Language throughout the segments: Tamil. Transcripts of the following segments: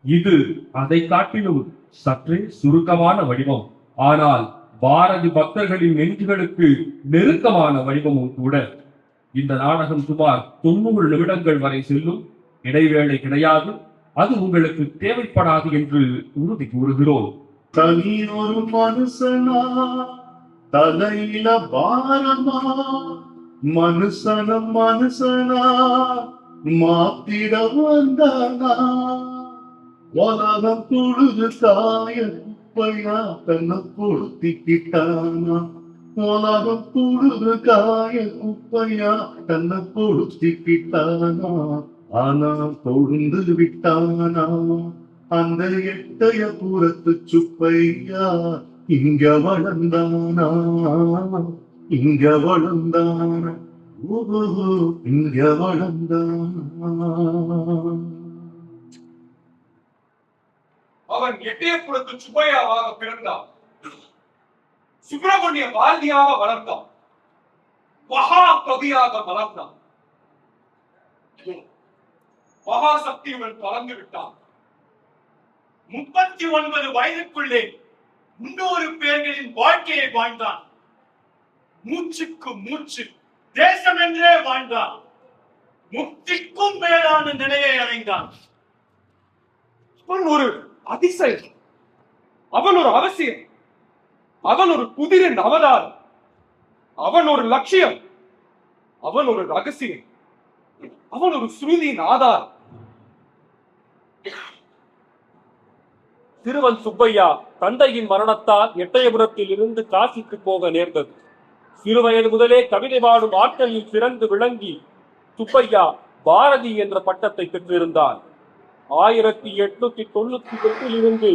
இது அதை காட்டிலும் சற்றே சுருக்கமான வடிவம். ஆனால் பாரதி பக்தர்களின் நெஞ்சுகளுக்கு நெருக்கமான வடிவமும் கூட. இந்த நாடகம் சுமார் 90 நிமிடங்கள் வரை செல்லும். இடைவேளை கிடையாது. அது உங்களுக்கு தேவைப்படாது என்று உறுதி கூறுகிறோம். தனியொரு மனுஷனா தலையில பாரமா மனுஷனா மாத்திட வந்தானா உலகம் தொழுது தாய குப்பையா தன்னை பொருத்திக்கிட்டானா உலகம் தொழுது காய குப்பையா தன்னை பொருத்திக்கிட்டானா ஆனா தொழுந்து விட்டானா அந்த எட்டைய புறத்து சுப்பையா இங்க வளர்ந்தானா இங்க வளர்ந்தானா இங்க வளர்ந்தானா. அவன் எட்டயபுரத்து சுப்பையாவாக பிறந்தான். சுப்பிரமணிய பாரதியாக வளர்ந்தான். மகா கவியாக வளர்ந்தான். மகாசக்தியுடன் கலந்து விட்டான். 39 வயதுக்குள்ளே 300 பேர்களின் வாழ்க்கையை வாழ்ந்தான். மூச்சுக்கு மூச்சு தேசம் என்றே வாழ்ந்தான். முக்திக்கும் மேலான நிலையை அடைந்தான். அவன் ஒரு அதிசயம், அவன் ஒரு அவசியம், அவன் ஒரு குதிரின் அவதாரம், அவன் ஒரு லட்சியம், அவன் ஒரு ரகசியம், அவன் ஒரு ஸ்ருதியின் ஆதாரம். சிறுவன் சுப்பையா தந்தையின் மரணத்தால் எட்டயபுரத்தில் இருந்து காசிக்கு போக நேர்ந்தது. சிறுவயது முதலே கவிதை பாடும் ஆற்றலில் சிறந்து விளங்கி சுப்பையா பாரதி என்ற பட்டத்தை பெற்றிருந்தான். 1898 இருந்து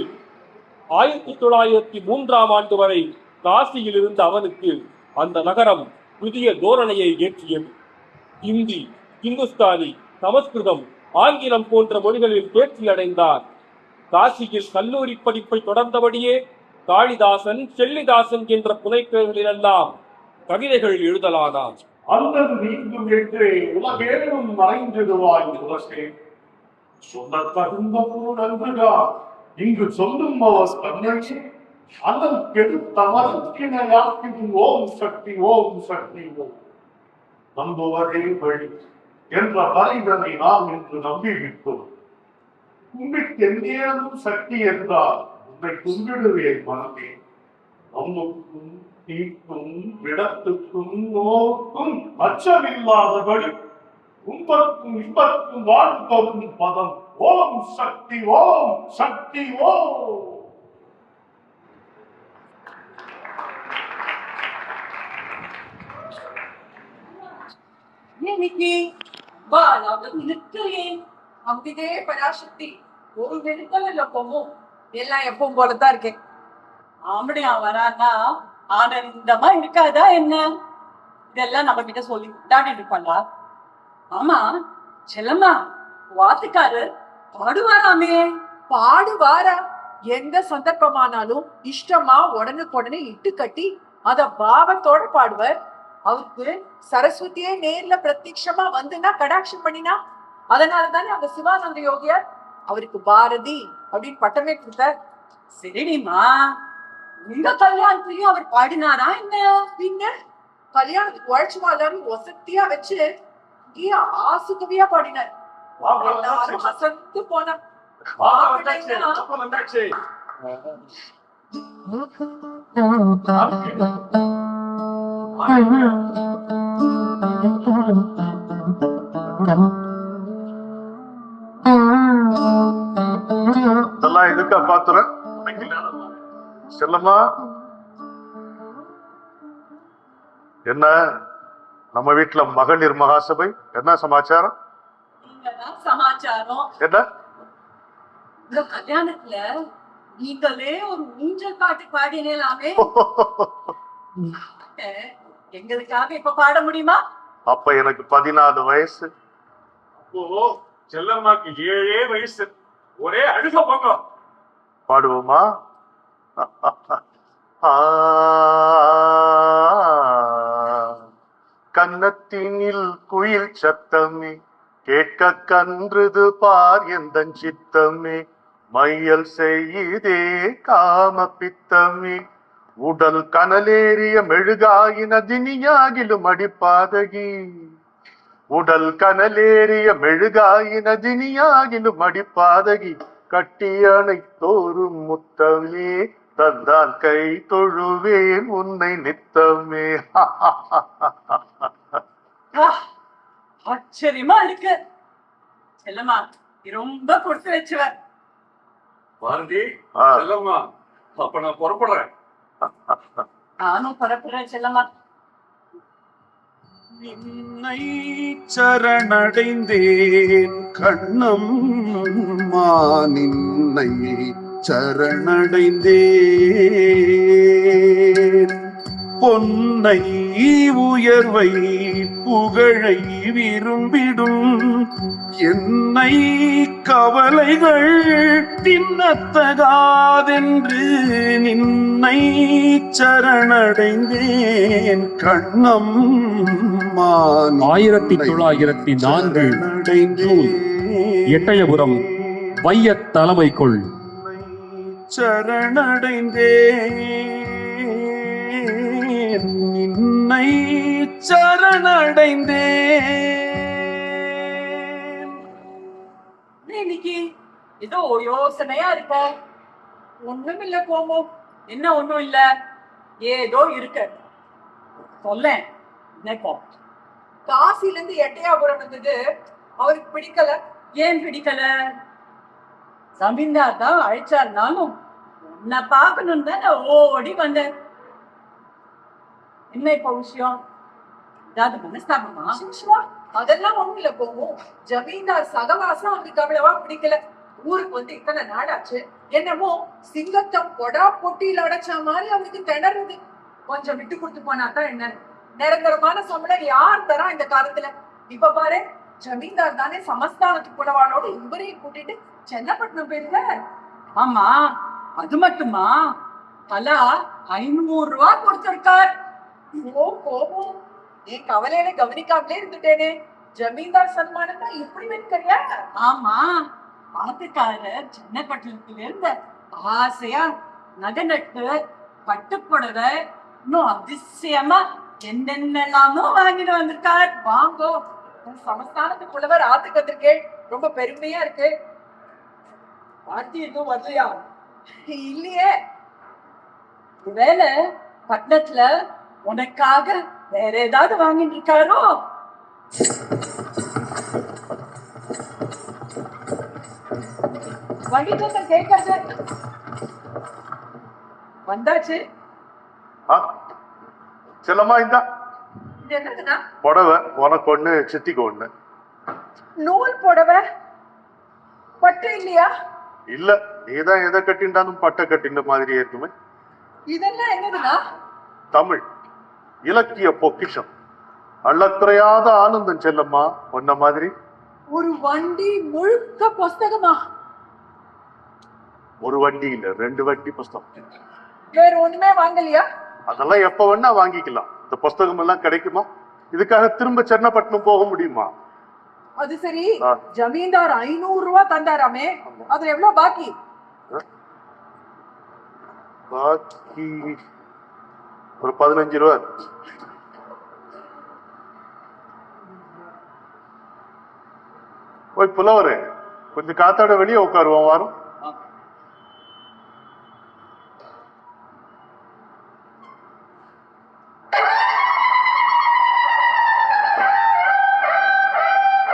1903 ஆண்டு வரை காசியில் இருந்த அவனுக்கு அந்த நகரம் புதிய தோரணையை ஏற்றியது. இந்தி, இந்துஸ்தானி, சமஸ்கிருதம், ஆங்கிலம் போன்ற மொழிகளில் தேர்ச்சி அடைந்தார். காசியில் கல்லூரி படிப்பை தொடர்ந்தபடியே காளிதாசன், செல்லிதாசன் என்ற புனைப்பெயர்களிலெல்லாம் கவிதைகள் எழுதலானான். அல்லது நீங்கும் என்றே உலகேனும் மறைந்திடுவாய் உலகே சொல்ல தகுந்த நன்றுதான் இங்கு சொல்லும் அவர் கண்ணே அதன் கெடு தமரத்தினையாக்கும் ஓம் சக்தி ஓம் சக்தி ஓம் நம்புவதே வழி என்ற வரைதனை நாம் என்று நம்பிவிட்டோம். கும்பிட்டு எந்தேனும் சக்தி என்றால் உன்னை கும்பிடுவேன் மனமே. நம்முக்கும் தீக்கும் விடத்துக்கும் நோக்கும் அச்சமில்லாதபடி உம்பர்க்கும் இம்பர்க்கும் வாழ்ந்தோம் பதம் ஓம் சக்தி ஓம் சக்தி ஓம். அம்பிகே பராசக்தி ஒரு நிறுத்தம் இல்ல போவோம் எல்லாம் எப்பவும் போலதான் இருக்கேன். ஆம்படியா வரான்னா ஆனந்தமா இருக்காதா என்ன? இதெல்லாம் நம்ம கிட்ட சொல்லி தாண்டிட்டு இருப்பாங்களா? ஆமா செல்லம்மா, வாத்துக்காரு பாடுவாராமே. பாடுவாரா? எந்த சந்தர்ப்பமானாலும் இஷ்டமா உடனுக்குடனே இட்டு கட்டி அத பாவத்தோட பாடுவார். அவருக்கு சரஸ்வதியே நேர்ல பிரத்யட்சமா வந்துன்னா கடாட்சம் பண்ணினா. அதனாலதானே அந்த சிவானந்த யோகியார் அவருக்கு பாரதி அப்படின்னு பட்டமே கொடுத்தார். சரிடிமா, உங்க கல்யாணத்துலயும் அவர் பாடினாரா என்ன? பின்ன கல்யாணத்துக்கு உழைச்சு எல்லாரும் வசதியா வச்சு ஆசுகவியா பாடினார். எல்லாரும் அசந்து போனார். இதெல்லாம் எதுக்கா பாத்துற செல்லம்மா? என்ன நம்ம வீட்டுல மகளிர் மகாசபை என்ன சமாச்சாரம்? சமாச்சாரம் என்ன? இந்த கல்யாணத்துல நீங்களே ஒரு ஊஞ்சல் பாட்டு பாடினேலாமே. எங்களுக்காக இப்ப பாட முடியுமா? அப்ப எனக்கு 14 வயசு. அப்போ செல்லம்மாக்கு 7 வயசு. ஒரே அழுக பக்கம். பாடுவோமா? கன்னத்தினில் குயில் சத்தமே கேட்க கன்றுது பார் எந்த சித்தமே மையல் செய்தே காம பித்தமே உடல் கனலேறிய மெழுகாயின தினியாகிலும் அடிப்பாதகி உடல் கனலேறிய மெழுகாயின தினியாகிலும் அடிப்பாதகி கட்டியணை தோறும் முத்தமே தந்தால் கை தொழுவேன் உன்னை நித்தமே. ஆச்சரியமா இருக்கு. செல்லம்மா, நீ ரொம்ப கொடுத்து வச்சுவ. பாரதி, ஆ. செல்லம்மா, அப்ப நான் புறப்படுறேன். நானும் புறப்படுறேன் செல்லம்மா. நின்னை சரணடைந்தேன் கண்ணம்மா, நின்னை சரணடைந்தேன். பொன்னை உயர்வை புகழை விரும்பிடும் என்னை கவலைகள் தின்னத்தகாதென்று நின்னை சரணடைந்தேன் கண்ணம்மா. 1904 ஜூன் எட்டயபுரம் வையத் தலைமைக்குள் சரணடைந்தேன் நின்னை சரணடைந்தேன். இன்னைக்கு ஏதோ யோசனையா இருக்க. ஒண்ணும் இல்ல கோமு. என்ன ஒண்ணும் இல்ல, ஏதோ இருக்கு. சொல்லேன். நினைப்போம். காசில இருந்து எட்டயாபுரம் வந்தது அவருக்கு பிடிக்கல. ஏன் பிடிக்கல? ஜமீன்தார் தான் அழைச்சாருனாலும் உன்னை பார்க்கணும் தான் ஓடி வந்தேன். என்ன இப்ப விஷயம்? ஏதாவது மனஸ்தாபமா? அதெல்லாம் ஒண்ணும் இல்ல போகும். ஜமீன்தார் சகவாசம் அவருக்கு அவ்வளவா பிடிக்கல. ஊருக்கு வந்து இத்தனை நாடாச்சு, என்னமோ சிங்கத்தம் கொடா பொட்டியில் அடைச்ச மாதிரி அவருக்கு திணறுது. கொஞ்சம் விட்டு கொடுத்து போனாதான் என்ன? நிரந்தரமான சம்பளம் யார் தரா இந்த காலத்துல? இப்ப பாரு, ஜமீன்தார் தானே சமஸ்தானத்து புலவாளோட இவரையும் கூட்டிட்டு சென்னப்பட்டினம் போயிருந்த. ஆமா, அது மட்டுமா? தலா 500 ரூபாய் கொடுத்திருக்கார். ஓ கோபம், என் கவலையில கவனிக்காமலே இருந்துட்டேனே. ஜமீன்தார் சன்மானத்தை இப்படி வைக்கிறியா? ஆமா, பாத்துக்காரர் சென்னப்பட்டினத்துல இருந்த ஆசையா நகை நட்டு பட்டுப்புடவை இன்னும் அதிசயமா என்னென்னலாமோ வாங்கிட்டு வந்திருக்கார். வாங்கோ, சமஸ்தானத்து புலவர் ஆத்துக்கு வந்திருக்கேன். ரொம்ப பெருமையா இருக்கு. பாட்டி எதுவும் வரலையா? இல்லையே. ஒருவேளை பட்டணத்துல உனக்காக வேற ஏதாவது வாங்கிட்டு இருக்காரோ? வண்டிட்டு கேட்காது. வந்தாச்சு. செல்லம்மா, இந்த இது என்னதுன்னா? புடவை உனக்கு ஒண்ணு, சித்திக்கு ஒண்ணு. நூல் புடவை, பட்டு இல்லையா? இல்ல, நீதான் எதை கட்டின்றாலும் பட்டை கட்டின மாதிரியே இருக்குமே. இதெல்லாம் என்னதுன்னா? தமிழ் இலக்கிய பொக்கிஷம், அள்ளக்குறையாத ஆனந்தம். செல்லம்மா, ஒன்ன மாதிரி ஒரு வண்டி முழுக்க புஸ்தகமா? ஒரு வண்டி இல்ல, 2 வண்டி புஸ்தகம். வேற ஒண்ணுமே வாங்கலையா? அதெல்லாம் எப்ப வேணா வாங்கிக்கலாம். இந்த புஸ்தகம் எல்லாம் கிடைக்குமா? இதுக்காக திரும்ப சென்னப்பட்டினம் போக முடியுமா? அது சரி, ஜமீன்தார் 500 ரூபாய் தந்தாராமே, அதுல எவ்வளவு பாக்கி? பாக்கி ஒரு 15 ரூபா. போய் புலவரு கொஞ்சம் காத்தாட வெளியே உட்காருவோம் வாரம்.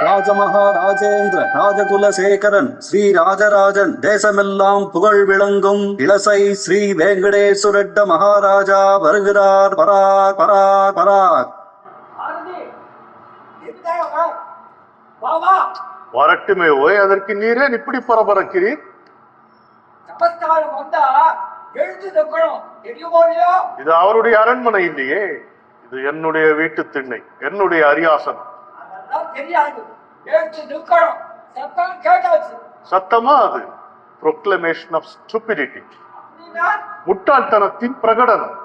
ராஜமகாராஜேந்திர ராஜகுலசேகரன் ஸ்ரீ ராஜராஜன் தேசமெல்லாம் புகழ் விளங்கும் இளசை ஸ்ரீ வெங்கடேஸ்வரட்ட மகாராஜா வருகிறார். பராக் பராக் பராக். வரட்டுமே ஓய், அதற்கு நீரே இப்படி பரபரக்கிறீர்? இது அவருடைய அரண்மனை இல்லையே, இது என்னுடைய வீட்டு திண்ணை, என்னுடைய அரியாசனம். சத்தமா அது? proclamation of stupidity, முட்டாள்தனத்தின் பிரகடனம்.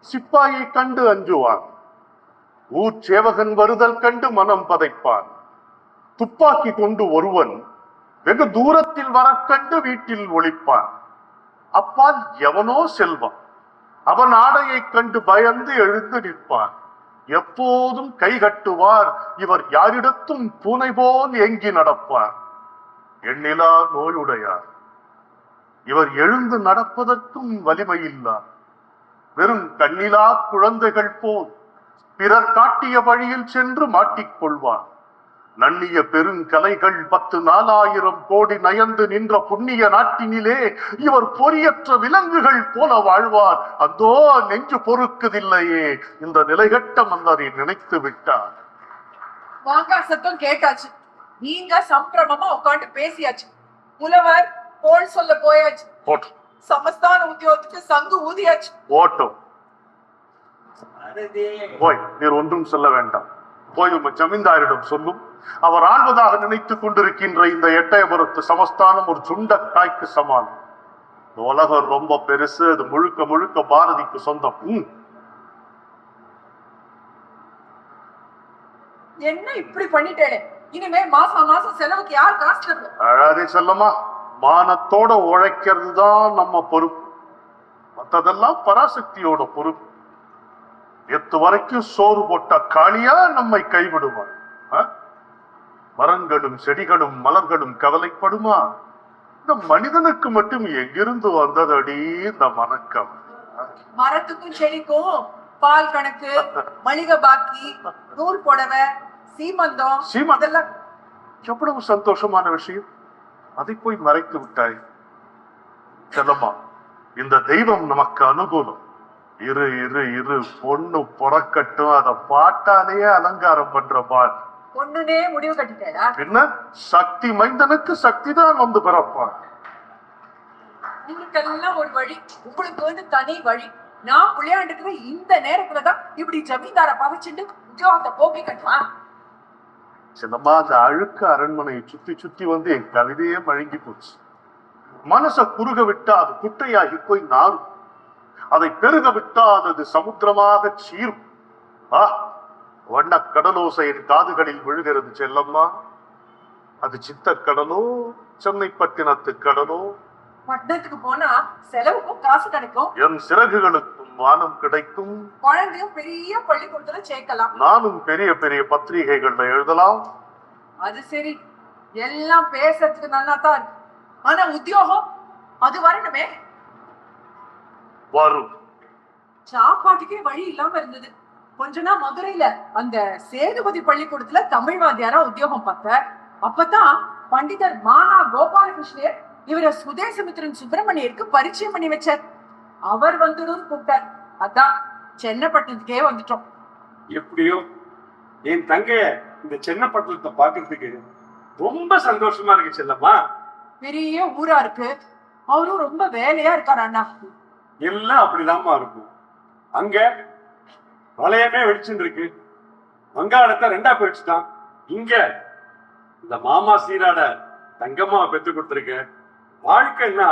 சிப்பாயை கண்டு அஞ்சுவான், ஊர்ச்சேவகன் வருதல் கண்டு மனம் பதைப்பான். துப்பாக்கி கொண்டு ஒருவன் வெகு தூரத்தில் வர கண்டு வீட்டில் ஒளிப்பான். அப்பால் எவனோ செல்வான். அவன் ஆடையை கண்டு பயந்து எழுந்து நிற்பான். எப்போதும் கை கட்டுவார். இவர் யாரிடத்தும் பூனை போல் ஏங்கி நடப்பார். எண்ணிலா நோயுடையார். இவர் எழுந்து நடப்பதற்கும் வலிமையில்லார். வெறும் கண்ணிலா குழந்தைகள் போல் பிறர் காட்டிய வழியில் சென்று மாட்டிக்கொள்வார். நன்னிய பெருங்கலைகள் 10,000 கோடி நயந்து நின்ற புண்ணிய நாட்டினிலே இவர் பொறியற்ற விலங்குகள் போல வாழ்வார். அந்தோ நெஞ்சு பொறுக்குதில்லையே. இந்த நிலைகட்ட மன்னரை நினைத்து விட்டார். வாங்கா சத்தம் கேட்டாச்சு. நீங்க சம்பிரமமா உட்காந்து பேசியாச்சு. புலவர் போல் சொல்ல போயாச்சு. போட்டும் சமஸ்தான உத்தியோகத்துக்கு சங்கு ஊதியாச்சு. ஓட்டும். போய் நீர் ஒன்றும் சொல்ல வேண்டாம். போய் உங்க ஜமீன்தாரிடம் சொல்லும். அவர் ஆள்வதாக நினைத்துக் கொண்டிருக்கின்ற இந்த எட்டயபுரத்து சமஸ்தானம் ஒரு சுண்டக்காய்க்கு சமானம். இந்த உலகம் ரொம்ப பெருசு. அது முழுக்க முழுக்க பாரதிக்கு சொந்தம். என்ன இப்படி பண்ணிட்டேனே. இனிமே மாசம் மாசம் செலவுக்கு யார் காசு தருவோம்? அழாதே செல்லமா. மானத்தோட உழைக்கிறது தான் நம்ம பொறுப்பு. மற்றதெல்லாம் பராசக்தியோட பொறுப்பு. எத்து வரைக்கும் சோறு போட்ட காளியா நம்மை கைவிடுவார்? மரங்களும் செடிகளும் மலர்களும் கவலைப்படுமா? இந்த மனிதனுக்கு மட்டும் எங்கிருந்து வந்ததடி இந்த மணக்கம்? மரத்துக்கும் செடிக்கும் பால் கணக்கு, மளிகை பாக்கி, நூல் புடவை, சீமந்தம், அதெல்லாம் எவ்வளவு சந்தோஷமான விஷயம். அதை போய் மறைத்து விட்டாய் செல்லம்மா. இந்த தெய்வம் நமக்கு அனுகூலம். இரு இரு இரு பொண்ணு பொறக்கட்டும். அதை பாட்டாலேயே அலங்காரம் பண்ற பார். பொண்ணுனே முடிவு கட்டிட்டேடா. என்ன சக்தி மைந்தனுக்கு சக்தி தான் வந்து பிறப்பான். உங்களுக்கெல்லாம் ஒரு வழி, உங்களுக்கு தனி வழி. நான் புள்ளையாண்டுக்கிற இந்த நேரத்துலதான் இப்படி ஜமீன்தார பகைச்சுட்டு உத்தியோகத்தை போக்கி கட்டுவான். சின்னம்மா, அந்த அழுக்கு அரண்மனையை சுத்தி சுத்தி வந்து என் கவிதையே மழுங்கி போச்சு. மனச குறுக விட்டா அது குட்டையாகி போய் நாரும். அதை பெருக விட்டால் அது சமுத்திரமாக சீரும். வண்ண கடலோசையின் காதுகளில் விழுகிறது செல்லம்மா. அது சித்தக்கடலோ சென்னை பட்டினத்து கடலோ? பட்டணத்துக்கு போனா செலவுக்கும் காசு கிடைக்கும். என் சிறகுகளுக்கும் வானம் கிடைக்கும். குழந்தையும் பெரிய பள்ளிக்கூடத்துல சேர்க்கலாம். நானும் பெரிய பெரிய பத்திரிகைகள்ல எழுதலாம். அது சரி, எல்லாம் பேசுறதுக்கு நல்லா தான் இருக்கு. ஆனா உத்தியோகம் அது வரணுமே. வரும். சாப்பாட்டுக்கே வழி இல்லாம இருந்தது. கொஞ்ச நாள் மதுரையில அந்த சேதுபதி பள்ளிக்கூடத்துல தமிழ் வாத்தியாரா உத்தியோகம் பார்த்த. அப்பதான் பண்டிதர் மானா கோபாலகிருஷ்ணர் இவரை சுதேசமித்திரன் சுப்பிரமணியருக்கு பரிச்சயம் பண்ணி வச்சார். அவர் வந்துடும் கூப்பிட்டார். அதான் சென்னப்பட்டினத்துக்கே வந்துட்டோம். எப்படியோ என் தங்கைய இந்த சென்னப்பட்டினத்தை பாக்குறதுக்கு ரொம்ப சந்தோஷமா இருக்கு செல்லம்மா. பெரிய ஊரா இருக்கு. அவரும் ரொம்ப வேலையா இருக்காரு அண்ணா. எல்லாம் அப்படிதாம்மா இருக்கும். அங்க வளையமே வெடிச்சுட்டு இருக்கு. வங்காளத்தை 2ஆ பிரிச்சுட்டான். இங்க இந்த மாமா சீராட தங்கம்மா பெத்து கொடுத்துருக்கு. வாழ்க்கைன்னா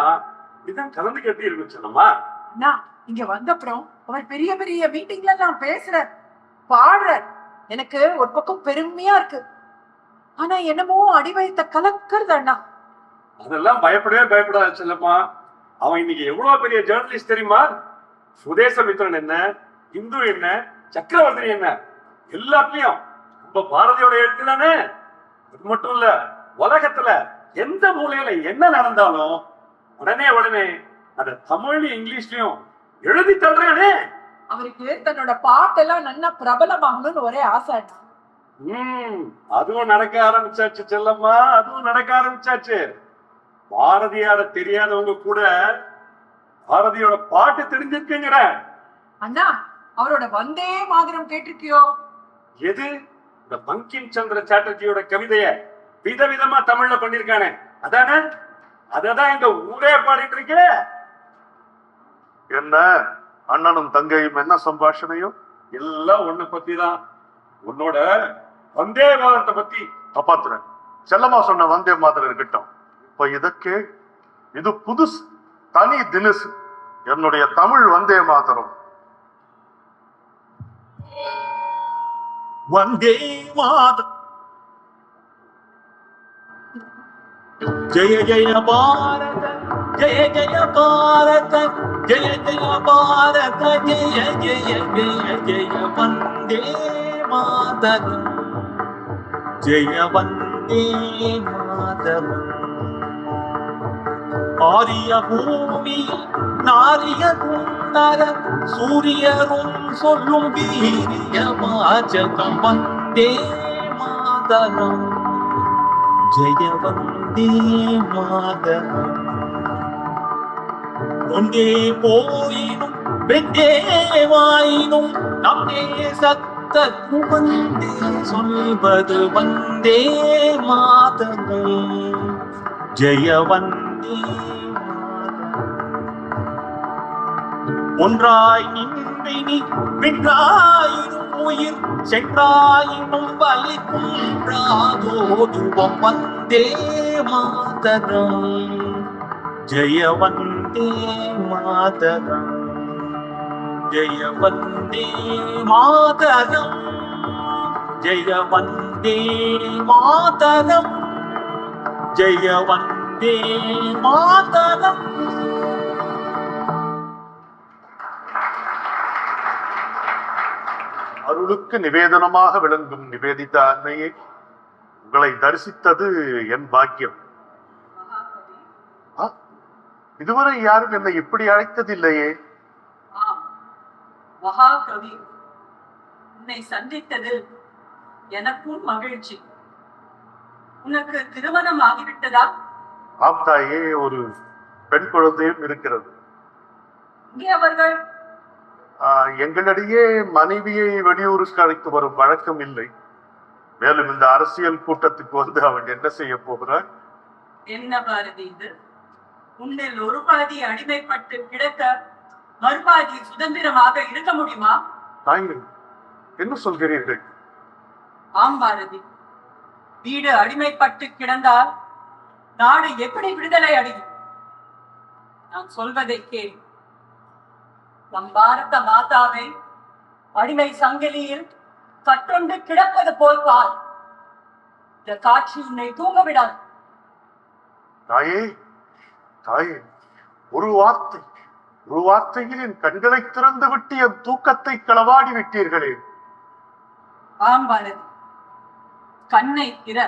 இதான் கலந்து கட்டி இருக்கு செல்லம்மா. அண்ணா, இங்க வந்தப்புறம் அவர் பெரிய பெரிய மீட்டிங்ல நான் பேசுறேன், பாடுறேன். எனக்கு ஒரு பக்கம் பெருமையா இருக்கு. ஆனா என்னமோ அடி வயத்த கலக்கிறது அண்ணா. அதெல்லாம் பயப்படவே பயப்படாத செல்லம்மா. அவன் இன்னைக்கு எவ்வளவு பெரிய ஜேர்னலிஸ்ட் தெரியுமா? சுதேசமித்திரன் என்ன, இந்து என்ன, சக்கரவர்த்தி என்ன, எல்லாத்துலயும் இப்ப பாரதியோட எழுத்து தானே. அது மட்டும் இல்ல, உலகத்துல எந்த மூலையில என்ன நடந்தாலும் உடனே அத தமிழ்லயும் இங்கிலீஷ்லயும் எழுதி தள்ளுறானே. அவருக்கு தன்னோட பாட்டெல்லாம் நல்லா பிரபலமாகணும்னு ஒரே ஆசை அண்ணா. அதுவும் நடக்க ஆரம்பிச்சாச்சு செல்லம்மா, அதுவும் நடக்க ஆரம்பிச்சாச்சு. பாரதியார தெரியாதவங்க கூட பாரதியோட பாட்டு தெரிஞ்சிருக்குங்கிற. அண்ணா, அவரோட வந்தே மாதிரம் கேட்டிருக்கியோ? எது? இந்த பங்கிம் சந்திர சாட்டர்ஜியோட கவிதைய விதவிதமா தமிழ்ல பண்ணிருக்கானே, அதானே? அததான் இந்த ஊரே பாடிட்டு இருக்கே. என்ன அண்ணனும் தங்கையும் என்ன சம்பாஷணையும்? எல்லாம் உன்னை பத்தி தான். உன்னோட வந்தே மாதத்தை பத்தி. காப்பாத்துறேன். செல்லம்மா சொன்ன வந்தே மாதம் இருக்கட்டும். இப்ப இதற்கு இது புதுசு, தனி தினுசு. என்னுடைய தமிழ் வந்தே மாதரம். வந்தே மாதரம் ஜய ஜய பாரத ஜய ஜய பாரத ஜய ஜய பாரத ஜய ஜய ஜய ஜய வந்தே மாதரம் ஜய வந்தே மாதரம் ஆரிய பூமியில் நாரிய குந்தர சூரியரும் சொல்லும் வீரிய வாசகம் வந்தே மாதரம் ஜெய வந்தே மாதரம் ஒன்றே போயினும் வென்றே வாயினும் நம் தேசத்தற்கு வந்தே சொல்வது வந்தே மாதரம் ஜெய வந்தே ஒன்றாய் நின்றினி வென்றாயினும் உயிர் சென்றாயினும் வலி குன்றாதோதுவம் வந்தே மாதரம் ஜெய வந்தே மாதரம் ஜெய வந்தே மாதரம் ஜெய வந்தே மாதரம் ஜெய வந்தே மாதரம். அருளுக்கு நிவேதனமாக விளங்கும் நிவேதிதா அன்னையை உங்களை தரிசித்தது என் பாக்கியம். இதுவரை யாரும் என்னை இப்படி அழைத்ததில்லையே. மகாகவி, உன்னை சந்தித்ததில் எனக்கும் மகிழ்ச்சி. உனக்கு திருமணம் ஆகிவிட்டதா? ஆம் தாயே, ஒரு பெண் குழந்தையும் இருக்கிறது. இங்கே அவர்கள் எங்களிடையே மனைவியை வெளியூருக்கு அழைத்து வரும் வழக்கம் இல்லை. மேலும் இந்த அரசியல் கூட்டத்துக்கு வந்து அவன் என்ன செய்ய போகிறான்? என்ன பாரதி இது? உன்னில் ஒரு பாதி அடிமைப்பட்டு கிடக்க மறுபாதி சுதந்திரமாக இருக்க முடியுமா? தாயே, என்ன சொல்கிறீர்கள்? ஆம் பாரதி, வீடு அடிமைப்பட்டு கிடந்தால் நாடு எப்படி விடுதலை அடையும்? நான் சொல்வதை கேள். நம் பாரத மாதாவை அடிமை சங்கிலியில் கட்டொண்டு கிடப்பது போல் பார். இந்த காட்சி உன்னை தூங்க விடாது. தாயே, தாயே, ஒரு வார்த்தையில் என் கண்களை திறந்து விட்டு என் தூக்கத்தை களவாடி விட்டீர்களே. ஆம் பாரதி, கண்ணை திற,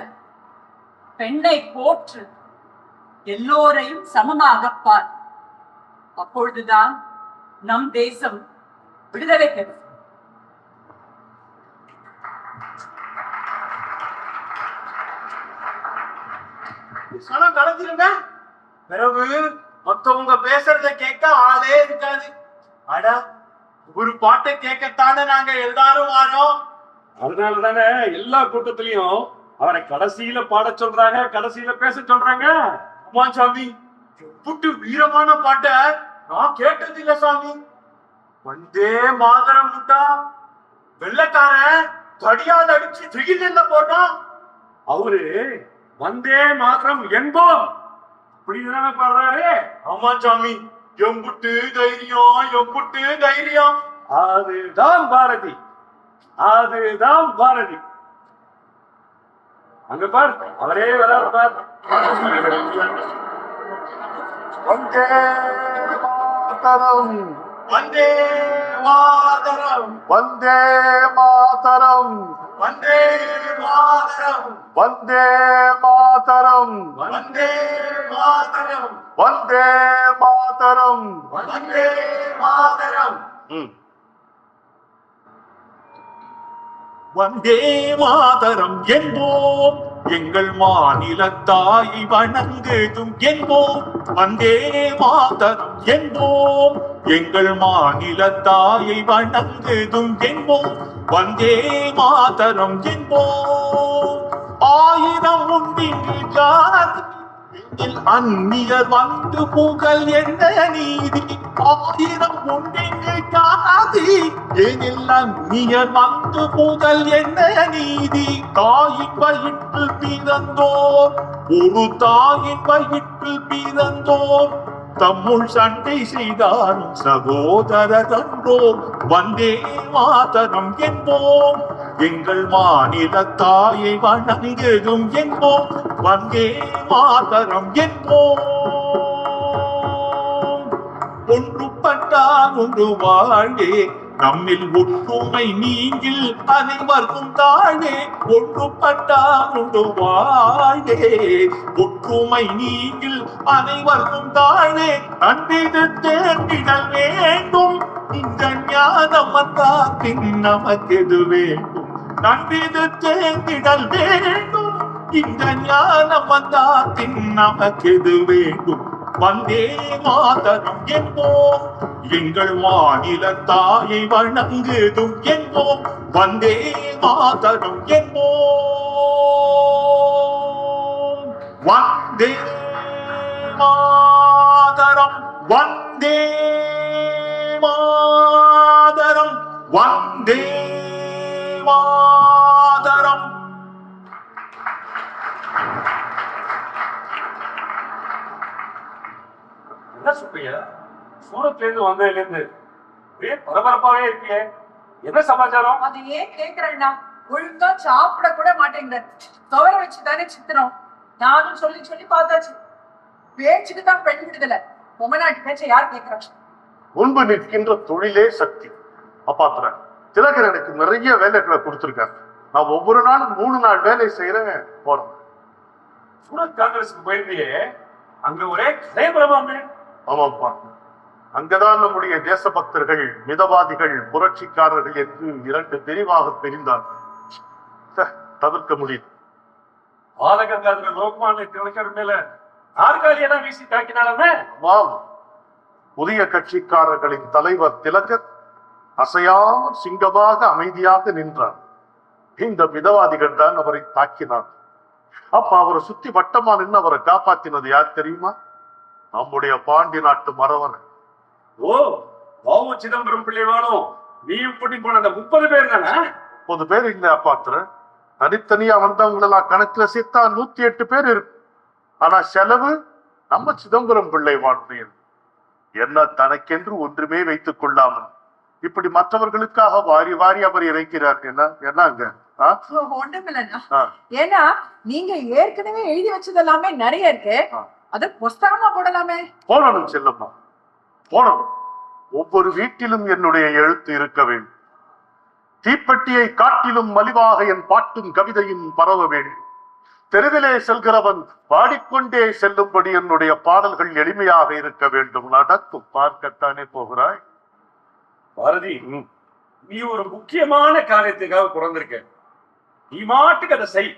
பெண்ணை போற்று, எல்லோரையும் சமமாக பார். அப்பொழுதுதான் நம் தேசம் விடுதலை பெறும். கடத்திருங்க, பிறகு மொத்தவங்க பேசுறத கேட்க ஆளே இருக்காது. அட, ஒரு பாட்டை கேட்கத்தானே நாங்க எல்லாரும் வாரோம். அதனாலதானே எல்லா கூட்டத்திலையும் அவரை கடைசியில பாட சொல்றாங்க, கடைசியில பேச சொல்றாங்க. அம்மா சாமி, புட்டு வீரமான பாட்டை நான் கேட்டது இல்ல சாமி. வந்தே மாதரம் முட்டா வெள்ளக்காரன் தடியால் அடிச்சு திகில் போட்டான். அவரு வந்தே மாத்திரம் என்போம் இப்படிதானே பாடுறாரு. ஆமா சாமி, எம்புட்டு தைரியம், எம்புட்டு தைரியம். அதுதான் பாரதி, அதுதான் பாரதி. அங்க பார், அவரே வராரு பார். வந்தே மாதரம், வந்தே மாதரம், வந்தே மாதரம், வந்தே மாதரம், வந்தே மாதரம், வந்தே மாதரம், வந்தே மாதரம். வந்தே மாதரம். வந்தே மாதரம் என்போம், எங்கள் மாநில தாய் வணங்குதும் என்போம். வந்தே மாதரம் என்போம், எங்கள் மாநில தாயை வணங்குதும் என்போம். வந்தே மாதரம் என்போம். ஆயிரம் உண்டில் ஜாதி அந்நியர் வந்து புகழ் என்ன நீதி. ஆயிரம் உண்டில் ஜாதி எனில் அந்நியர் வந்து புகழ் என்ன நீதி. தாயின் வயிற்றில் பிறந்தோர், ஒரு தாயின் வயிற்றில் பிறந்தோர், தம்முள் சண்டை செய்தாலும் சகோதரரன்றோ வந்தே மாதரம் என்போம். எங்கள் மாநில தாயை வணங்கியதும் என்போம், வந்தே மாதரம் என்போம். ஒன்றுபட்டால் ஒன்று வாழ்வே, நம்மில் ஒற்றுமை நீங்கில் அனைவருக்கும் தாழ்வே. ஒன்றுபட்டால் ஒன்று வாழ்வே, ஒற்றுமை நீங்கில் அனைவருக்கும் தாழ்வே. அன்பிது தேர்ந்திடல் வேண்டும், இந்த ஞானம் வந்தால் பின் நமக்கெது வேண்டும். நன்றிது தேர்ந்திடல் வேண்டும், இந்த ஞானம் வந்தால் பின் நமக்கெது வேண்டும். வந்தே மாதரம் என்போம், எங்கள் மாநில தாயை வணங்குதும் என்போம், வந்தே மாதரம் என்போம். வந்தே மாதரம், வந்தே மாதரம், வந்தே மாதரம். என்ன சுப்பையா, சூரத்ல இருந்து வந்ததுல இருந்து ஒரே பரபரப்பாவே இருக்கே, என்ன சமாச்சாரம்? அது ஏன் கேக்குறேன்னா, ஒழுங்கா சாப்பிட கூட மாட்டேங்கிற. துவர வச்சுதானே சித்திரம். நானும் சொல்லி சொல்லி பார்த்தாச்சு, பேச்சுக்கு தான் பெண் விடுதலை. பொம்மநாட்டு பேச்ச யார் கேட்கிறாங்க? முன்பு நிற்கின்ற தொழிலே சக்தி. அப்பாத்திர திலகர் எனக்கு நிறைய வேலைகளை கொடுத்திருக்காரு. நான் ஒவ்வொரு நாளும் 3 நாள் வேலை செய்யறேன் போறேன். சூரத் காங்கிரஸுக்கு போயிருந்தே, அங்க ஒரே கலைபரமாமே. ஆமாப்பா, அங்கதான் நம்முடைய தேசபக்தர்கள், மிதவாதிகள், புரட்சிக்காரர்கள் என்று 2 பிரிவாக பிரிந்தார்கள். தவிர்க்க முடியும். பாலகங்காதர லோக்மான்ய திலகர் மேல நாற்காலியெல்லாம் வீசி தாக்கினாலுமே. ஆமாம், புதிய கட்சிக்காரர்களின் தலைவர் திலகர் அசையாமல் சிங்கமாக அமைதியாக நின்றார். இந்த மிதவாதிகள் தான் அவரை தாக்கினார். அப்ப அவரை சுத்தி வட்டமா நின்று அவரை காப்பாத்தினது யார் தெரியுமா? நம்முடைய பாண்டி நாட்டு மறவர். ஓ, பாவு சிதம்பரம் பிள்ளைவானும் நீயும் கூட்டி போன அந்த 30 பேர் தானே? 30 பேர் இல்ல அப்பாத்திர, தனித்தனியா வந்தவங்களெல்லாம் கணக்குல சேர்த்தா 108 பேர் இருக்கு. ஆனா செலவு நம்ம சிதம்பரம் பிள்ளை வாழ்க்கையில் என்ன தனக்கென்று ஒன்றுமே வைத்துக் கொள்ளாமல் இப்படி மற்றவர்களுக்காக வாரி வாரி அவர் இறைக்கிறார். என்னங்க ஒண்ணுமில்லண்ணா, ஏன்னா நீங்க ஏற்கனவே எழுதி வச்சதெல்லாமே நிறைய இருக்கு. அத புஸ்தகமா போடலாமே. போடணும் செல்லம்மா, போடணும். ஒவ்வொரு வீட்டிலும் என்னுடைய எழுத்து இருக்க வேண்டும். தீப்பெட்டியை காட்டிலும் மலிவாக என் பாட்டும் கவிதையும் பரவ வேண்டும். தெருவிலே செல்கிறவன் பாடிக்கொண்டே செல்லும்படி என்னுடைய பாடல்கள் எளிமையாக இருக்க வேண்டும். நடக்கும், பார்க்கத்தானே போகிறாய் பாரதி. நீ ஒரு முக்கியமான காரியத்துக்காக பிறந்திருக்க. நீ மாட்டுக்கு அதை செய்.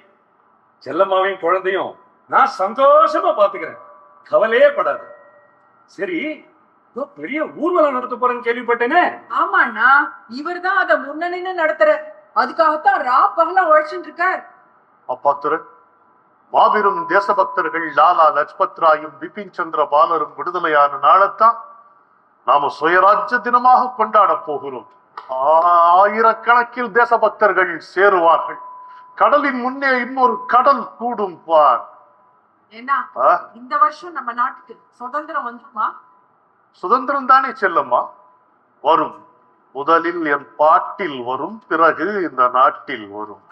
செல்லம்மாவையும் குழந்தையும் நான் சந்தோஷமா பாத்துக்கிறேன், கவலையே படாது. சரி, பெரிய ஊர்வலம் நடத்த போறேன்னு கேள்விப்பட்டேனே. ஆமாண்ணா, இவர் தான் அதை முன்னணின்னு நடத்துற. அதுக்காகத்தான் ரா பகலா உழைச்சுட்டு இருக்கார். அப்பாத்துரு, மாபெரும் தேசபக்தர்கள் லாலா லஜ்பத் ராயும் பிபின் சந்திர பாலரும் விடுதலையான நாளைத்தான் நாம சுயராஜ்ய தினமாக கொண்டாட போகிறோம். ஆயிரக்கணக்கில் தேசபக்தர்கள் சேருவார்கள். கடலின் முன்னே இன்னொரு கடல் கூடும் பார். ஏன்னா இந்த வருஷம் நம்ம நாட்டுக்கு சுதந்திரம் வந்துருமா? சுதந்திரம் தானே செல்லம்மா வரும். முதலில் என் பாட்டில் வரும், பிறகு இந்த நாட்டில் வரும்.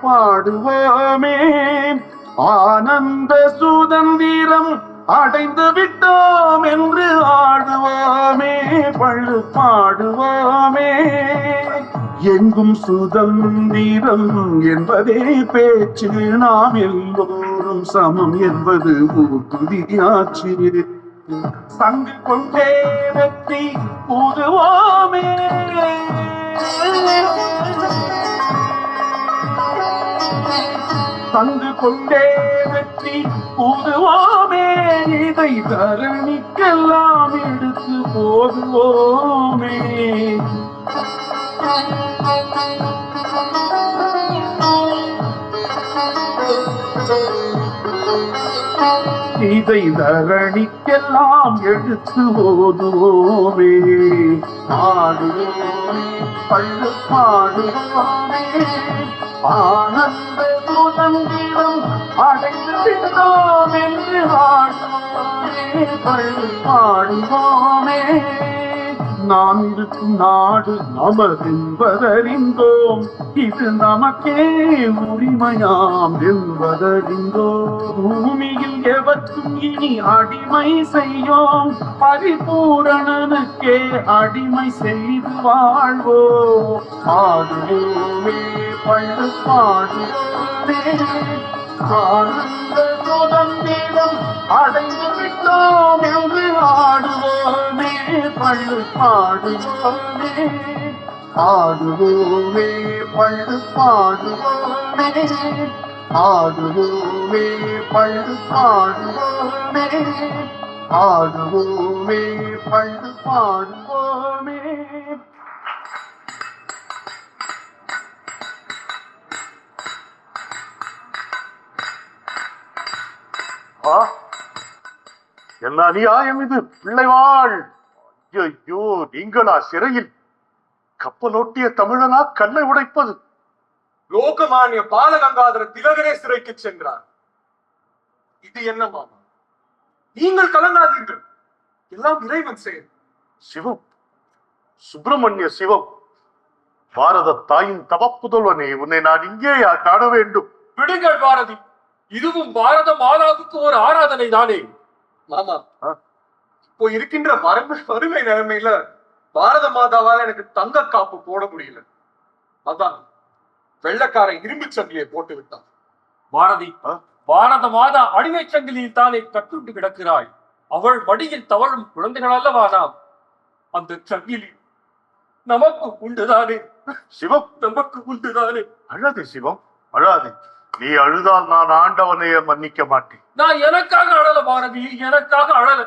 பாடுவோமே ஆனந்த சுதந்திரம் அடைந்து விட்டோம் என்று ஆடுவோமே, பள்ளு பாடுவோமே. எங்கும் சுதந்திரம் என்பதே பேச்சு, நாம் எல்லோரும் சமம் என்பது ஊர்தியாச்சு. சங்கு கொண்டே வெற்றி கூறுவோமே, சங்கு கொண்டே வெற்றி கூறுவோமே. இதை தரணிக்கெல்லாம் எடுத்து போதுவோமே. இதை தரணிக்கெல்லாம் எடுத்து ஓதுவோமே. பாடுவோமே பள்ளு பாடுவோமே, ஆனந்த சுதந்திரம் அடைந்து விட்டோம் என்று ஆடுவோமே. பள்ளு பாடுவோமே. நாம் இருக்கும் நாடு நமதென்பதறிந்தோம், இது நமக்கே உரிமையாம் என்பதறிந்தோம். பூமியில் எவர்க்கும் இனி அடிமை செய்யோம், பரிபூரணனுக்கே அடிமை செய்து வாழ்வோம். பாடுவோமே பள்ளு பாடுவோமே, ஆனந்த சுதந்திரம் அடைந்து விட்டோம் என்று ஆடுவோமே. பள்ளு பாடுவோமே, ஆடுவோமே பள்ளு பாடுவோமே, ஆடுவோமே பள்ளு பாடுவோமே, ஆடுவோமே பள்ளு பாடுவோமே. என்ன அநியாயம் இது! பிள்ளைவாள்! ஐயோ, நீங்களா சிறையில்? கப்பலோட்டிய தமிழனா கல்லை உடைப்பது? லோகமானிய பாலகங்காதர திலகரே சிறைக்கு சென்றார். இது என்ன மாமா? நீங்கள் கலங்காதீர்கள், எல்லாம் இறைவன் செயல். சிவம், சுப்பிரமணிய சிவம், பாரத தாயின் தவப்புதல்வனே, உன்னை நான் இங்கேயா காண வேண்டும்? விடுங்கள் பாரதி, இதுவும் பாரத மாதாவுக்கு ஒரு ஆராதனை தானே. மாமா, இப்போ இருக்கின்ற வறுமை நிலைமையில பாரத மாதாவால எனக்கு தங்க காப்பு போட முடியல. அதான் வெள்ளக்காரன் இரும்பு சங்கிலியை போட்டு விட்டான். பாரதி, பாரத மாதா அடிமை சங்கிலியில் தானே கட்டுண்டு கிடக்கிறாள். அவள் மடியில் தவழும் குழந்தைகள் அல்லவா நாம். அந்த சங்கிலி நமக்கு உண்டுதானே. சிவம், நமக்கு உண்டுதானே. அழாதே சிவம், அழாதே. நீ அழுதால் நான் ஆண்டவனையே மன்னிக்க மாட்டேன். நான் எனக்காக அழல பாரதி, எனக்காக அழல.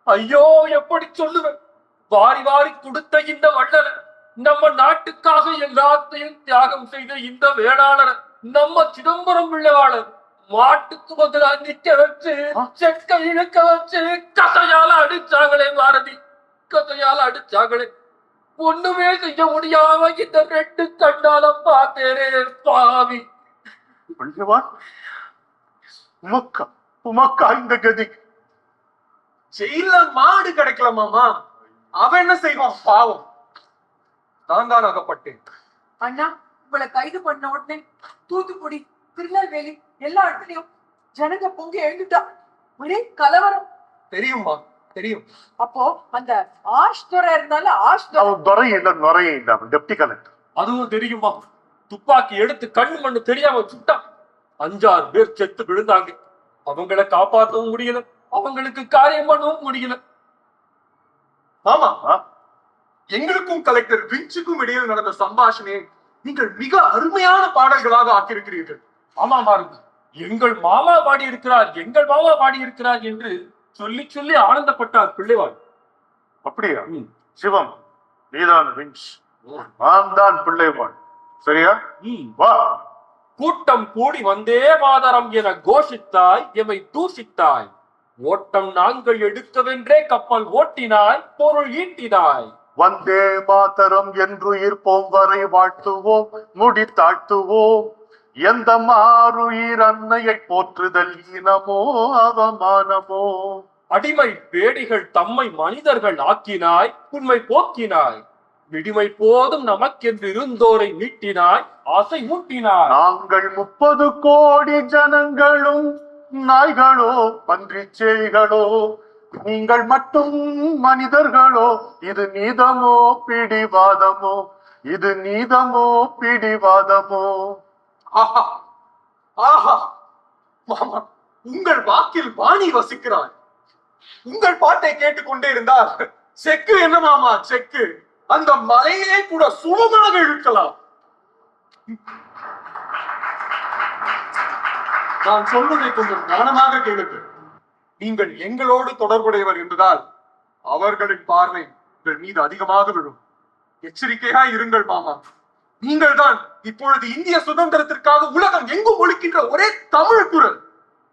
ஐயோ, எப்படி சொல்லுவேன்? வாரி வாரி கொடுத்த இந்த வள்ளல, நம்ம நாட்டுக்காக எல்லாத்தையும் தியாகம் செய்த இந்த வேளாளர், நம்ம சிதம்பரம் பிள்ளைவாளர் மாட்டுக்கு பதிலா நிக்க வச்சு செக்க இழுக்க வச்சு கதையால அடிச்சாங்களே பாரதி, கதையால அடிச்சாங்களே. ஒண்ணுமே செய்ய முடியாம இந்த ரெண்டு கண்ணால பார்த்தேனே பாவி. உமக்கா உமக்கா இந்த கதி? ஜெயில மாடு கிடைக்கல மாமா, அவன் என்ன செய்வான் பாவம். நான் தான் அகப்பட்டேன். அண்ணா, உங்களை கைது பண்ண உடனே தூத்துக்குடி, திருநெல்வேலி எல்லா இடத்துலயும் ஜனங்க பொங்கி எழுந்துட்டா. ஒரே கலவரம். தெரியுமா? தெரியும். அப்போ அந்த ஆஷ்துறை இருந்தாலும் அவன் துறை இல்ல, நுறைய இல்ல, அவன் டெப்டி கலெக்டர். அதுவும் தெரியுமா? துப்பாக்கி எடுத்து கண்ணு மண்ணு தெரியாம சுட்டான். 5-6 பேர் செத்து விழுந்தாங்க. அவங்களை காப்பாற்றவும் முடியல, அவங்களுக்கு காரியம் பண்ணவும் முடியல. ஆமா, எங்களுக்கும் கலெக்டர் விஞ்சுக்கும் இடையில் நடந்த சம்பாஷணையை நீங்கள் மிக அருமையான பாடல்களாக ஆக்கியிருக்கிறீர்கள். ஆமா பாருங்க, எங்கள் மாமா பாடி இருக்கிறார், எங்கள் மாமா பாடி இருக்கிறார் என்று சொல்லி சொல்லி ஆனந்தப்பட்டார் பிள்ளைவாள். அப்படியா? சிவம், நீதான் விஞ்ச், நான் தான் பிள்ளைவாள். சரியா? வா. கூட்டம் கூடி வந்தே மாதரம் என கோஷித்தாய், எமை தூசித்தாய். ஓட்டம் நாங்கள் எடுக்கவென்றே கப்பல் ஓட்டினாய், பொருள் ஈட்டினாய். வந்தே மாதரம் என்று இருப்போம் வரை வாழ்த்துவோம், முடி தாழ்த்துவோம். எந்த மாறுயிர் அன்னையை போற்றுதல் இனமோ அவமானமோ. அடிமை பேடிகள் தம்மை மனிதர்கள் ஆக்கினாய், உண்மை போக்கினாய். விடிமை போதும் நமக்கென்று இருந்தோரை மீட்டினாய், ஆசை மூட்டினாய். நாங்கள் 30 கோடி ஜனங்களும் நாய்களோ பன்றிச்சேய்களோ, நீங்கள் மட்டும் மனிதர்களோ. இது நீதமோ பிடிவாதமோ, இது நீதமோ பிடிவாதமோ. ஆஹா ஆஹா மாமா, உங்கள் வாக்கில் வாணி வசிக்கிறாய். உங்கள் பாட்டை கேட்டுக்கொண்டே இருந்தால் செக்கு என்ன மாமா செக்கு, அந்த மலையிலே கூட சுலமாக இழுக்கலாம். நான் சொல்வதை கொஞ்சம் கவனமாக கேளுங்கள். நீங்கள் எங்களோடு தொடர்புடையவர் என்பதால் அவர்களின் பார்வை உங்கள் மீது அதிகமாக விழும். எச்சரிக்கையா இருங்கள் மாமா. நீங்கள் தான் இப்பொழுது இந்திய சுதந்திரத்திற்காக உலகம் எங்கும் ஒலிக்கின்ற ஒரே தமிழ் குரல்.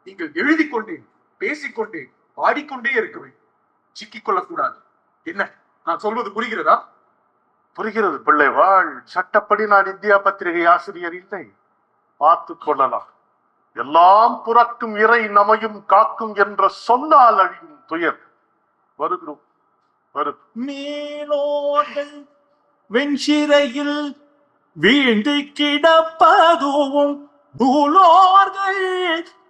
நீங்கள் எழுதி கொண்டேன், பேசிக்கொண்டே பாடிக்கொண்டே இருக்க வேண்டும். சிக்கிக் கொள்ளக்கூடாது. என்ன நான் சொல்வது புரிகிறதா? புரிகிறது பிள்ளைவாள். சட்டப்படி நான் இந்தியா பத்திரிகை ஆசிரியர் இல்லை. பார்த்து கொள்ளலாம். எல்லாம் புறக்கும் இறை நமையும் காக்கும் என்ற சொன்னால் அழியும் துயர். வருகிறோம் மேலோர்கள் வெண்சிறையில் வீழ்ந்து கிடப்பதுவும் நூலோர்கள்